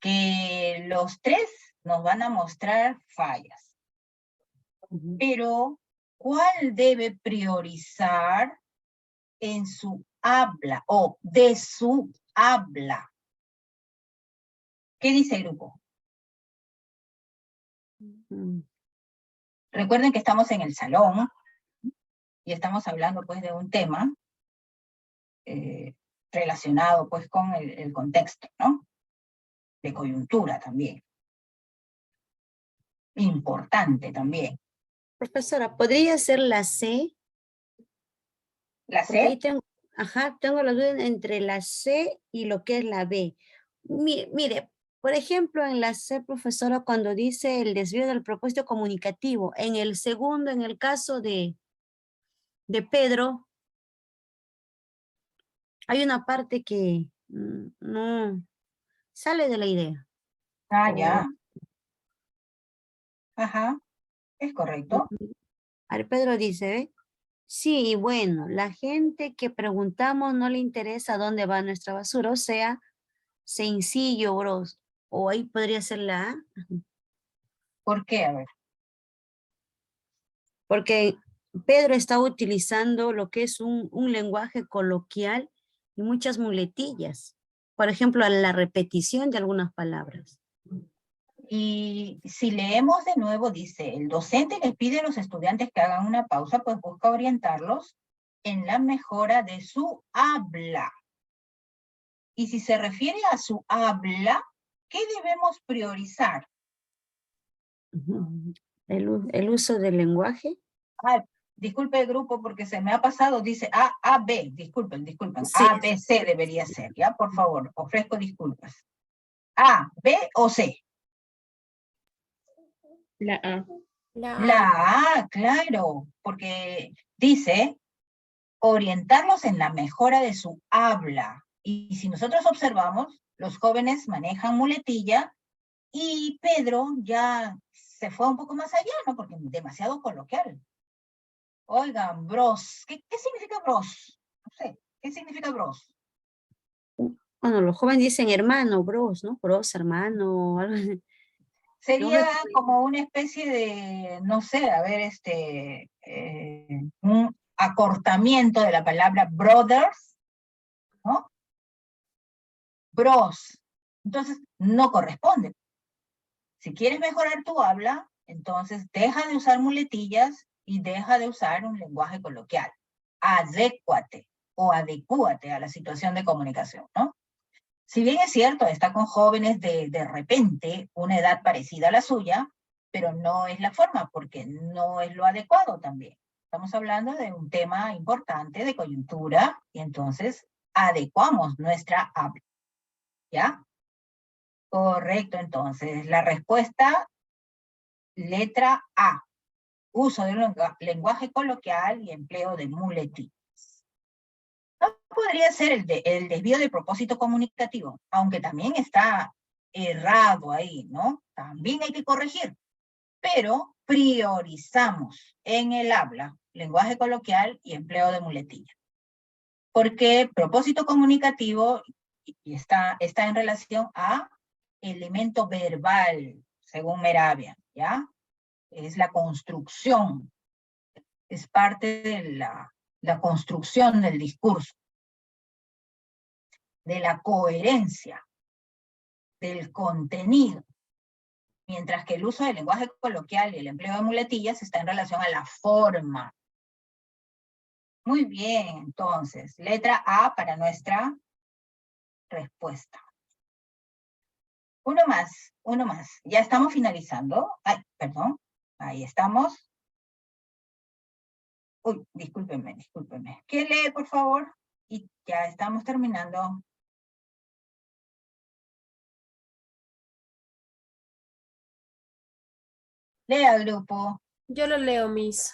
Que los tres nos van a mostrar fallas. Pero, ¿cuál debe priorizar en su habla o de su habla? ¿Qué dice el grupo? Recuerden que estamos en el salón y estamos hablando pues de un tema relacionado pues con el contexto, ¿no? De coyuntura también. Importante también. Profesora, ¿podría ser la C? ¿La Porque ahí C? tengo la duda entre la C y lo que es la B. Mire, por ejemplo, en la C, profesora, cuando dice el desvío del propósito comunicativo, en el segundo, en el caso de Pedro, hay una parte que no sale de la idea. Ah, ya. Ajá, es correcto. A ver, Pedro dice, ¿ve? Sí, bueno, la gente que preguntamos no le interesa dónde va nuestra basura, o sea, sencillo, bros. O ahí podría ser la A. ¿Por qué? A ver. Porque Pedro está utilizando lo que es un lenguaje coloquial y muchas muletillas. Por ejemplo, la repetición de algunas palabras. Y si leemos de nuevo, dice, el docente les pide a los estudiantes que hagan una pausa, pues busca orientarlos en la mejora de su habla. Y si se refiere a su habla, ¿qué debemos priorizar? El uso del lenguaje. Ah, disculpe el grupo porque se me ha pasado, dice A, B, disculpen. Sí. A, B, C debería ser, ¿ya? Por favor, ofrezco disculpas. A, B o C. La A. La A, claro, porque dice orientarlos en la mejora de su habla. Y si nosotros observamos, los jóvenes manejan muletilla y Pedro ya se fue un poco más allá, ¿no? Porque es demasiado coloquial. Oigan, bros, ¿qué significa bros? No sé, ¿qué significa bros? Bueno, los jóvenes dicen hermano, bros, ¿no? Bros, hermano, algo así. Sería como una especie de, no sé, a ver, un acortamiento de la palabra brothers, ¿no? Bros. Entonces, no corresponde. Si quieres mejorar tu habla, entonces deja de usar muletillas y deja de usar un lenguaje coloquial. Adécuate o adecúate a la situación de comunicación, ¿no? Si bien es cierto, está con jóvenes de repente, una edad parecida a la suya, pero no es la forma, porque no es lo adecuado también. Estamos hablando de un tema importante de coyuntura, y entonces adecuamos nuestra habla. ¿Ya? Correcto, entonces. La respuesta, letra A. Uso de un lenguaje coloquial y empleo de muletillas. No podría ser el desvío de propósito comunicativo, aunque también está errado ahí, ¿no? También hay que corregir. Pero priorizamos en el habla, lenguaje coloquial y empleo de muletilla. Porque propósito comunicativo y está en relación a elemento verbal, según Mehrabian, ¿ya? Es la construcción, es parte de la construcción del discurso, de la coherencia, del contenido. mientras que el uso del lenguaje coloquial y el empleo de muletillas está en relación a la forma. Muy bien, entonces, letra A para nuestra respuesta. Uno más. Ya estamos finalizando. Ay, perdón, ahí estamos. Uy, discúlpenme. ¿Quién lee, por favor? Y ya estamos terminando. Lea, grupo. Yo lo leo, Miss.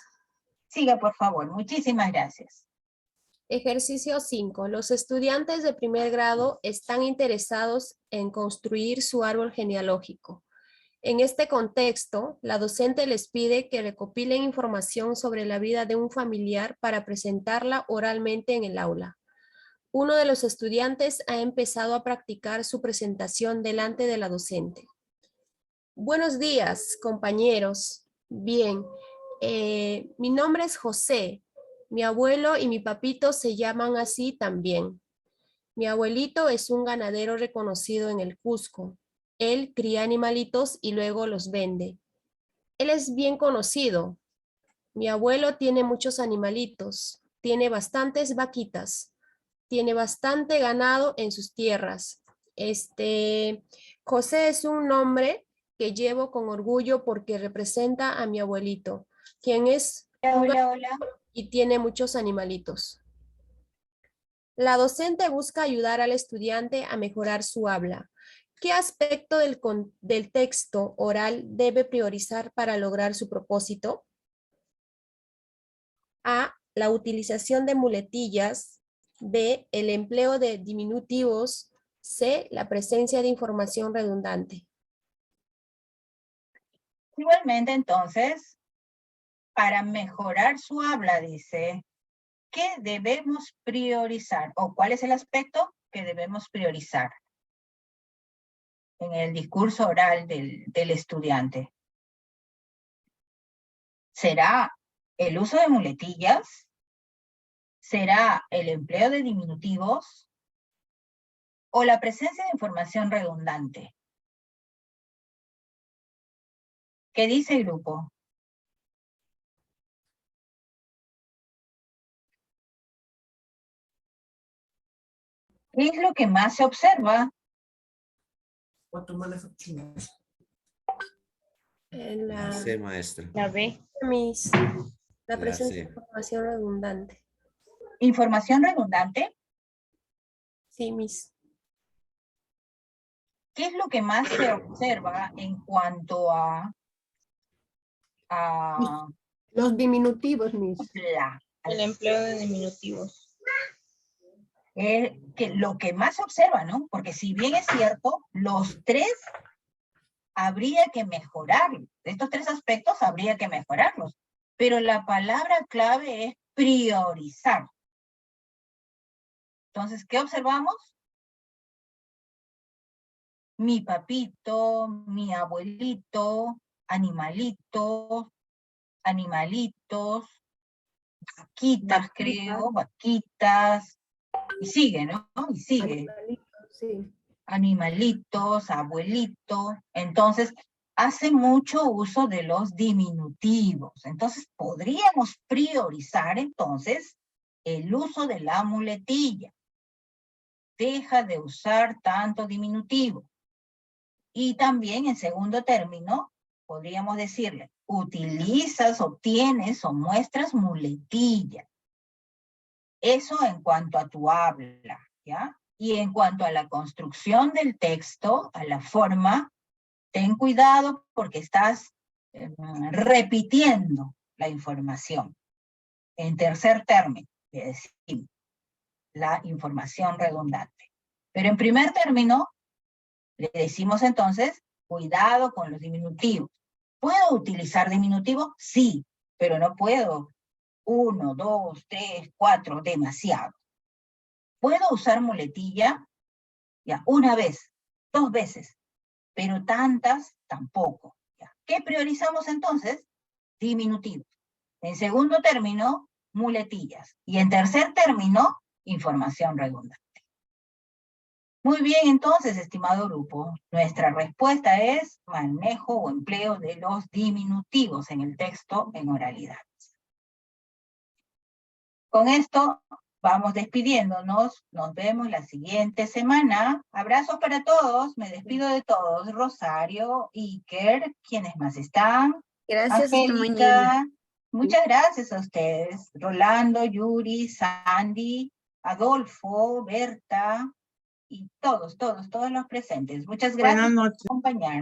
Siga, por favor. Muchísimas gracias. Ejercicio 5. Los estudiantes de primer grado están interesados en construir su árbol genealógico. En este contexto, la docente les pide que recopilen información sobre la vida de un familiar para presentarla oralmente en el aula. Uno de los estudiantes ha empezado a practicar su presentación delante de la docente. Buenos días, compañeros. Bien, mi nombre es José. Mi abuelo y mi papito se llaman así también. Mi abuelito es un ganadero reconocido en el Cusco. Él cría animalitos y luego los vende. Él es bien conocido. Mi abuelo tiene muchos animalitos. Tiene bastantes vaquitas. Tiene bastante ganado en sus tierras. José es un nombre que llevo con orgullo porque representa a mi abuelito, quien es Hola. y tiene muchos animalitos. La docente busca ayudar al estudiante a mejorar su habla. ¿Qué aspecto del texto oral debe priorizar para lograr su propósito? A. La utilización de muletillas. B. El empleo de diminutivos. C. La presencia de información redundante. Igualmente, entonces, para mejorar su habla, dice, ¿qué debemos priorizar? ¿O cuál es el aspecto que debemos priorizar en el discurso oral del estudiante? ¿Será el uso de muletillas? ¿Será el empleo de diminutivos? ¿O la presencia de información redundante? ¿Qué dice el grupo? ¿Qué es lo que más se observa? C, maestra. La B. Miss. La La presencia C. de información redundante. ¿Información redundante? Sí, Miss. ¿Qué es lo que más se observa en cuanto a Los diminutivos, Miss. El empleo de diminutivos. que lo que más se observa, ¿no? Porque si bien es cierto, los tres habría que mejorarlos. Estos tres aspectos habría que mejorarlos. Pero la palabra clave es priorizar. Entonces, ¿qué observamos? Mi papito, mi abuelito, animalitos, vaquitas, creo, vaquitas, y sigue, ¿no? Y sigue. Sí. Animalitos, abuelito. Entonces, hace mucho uso de los diminutivos. Entonces, podríamos priorizar, entonces, el uso de la muletilla. Deja de usar tanto diminutivo. Y también, en segundo término, podríamos decirle, utilizas, obtienes o muestras muletilla. Eso en cuanto a tu habla, ¿ya? Y en cuanto a la construcción del texto, a la forma, ten cuidado porque estás repitiendo la información. En tercer término, le decimos, la información redundante. Pero en primer término, le decimos entonces, cuidado con los diminutivos. ¿Puedo utilizar diminutivo? Sí, pero no puedo 1, 2, 3, 4, demasiado. ¿Puedo usar muletilla? Ya, una vez, 2 veces, pero tantas tampoco. ¿Ya? ¿Qué priorizamos entonces? Diminutivos. En segundo término, muletillas. Y en tercer término, información redundante. Muy bien, entonces, estimado grupo, nuestra respuesta es manejo o empleo de los diminutivos en el texto en oralidad. Con esto vamos despidiéndonos, nos vemos la siguiente semana. Abrazos para todos, me despido de todos. Rosario, Iker, ¿quiénes más están? Gracias, hasta Angélica, mañana. muchas gracias a ustedes. Rolando, Yuri, Sandy, Adolfo, Berta, y todos los presentes. Muchas gracias Buenas por noches. acompañarnos.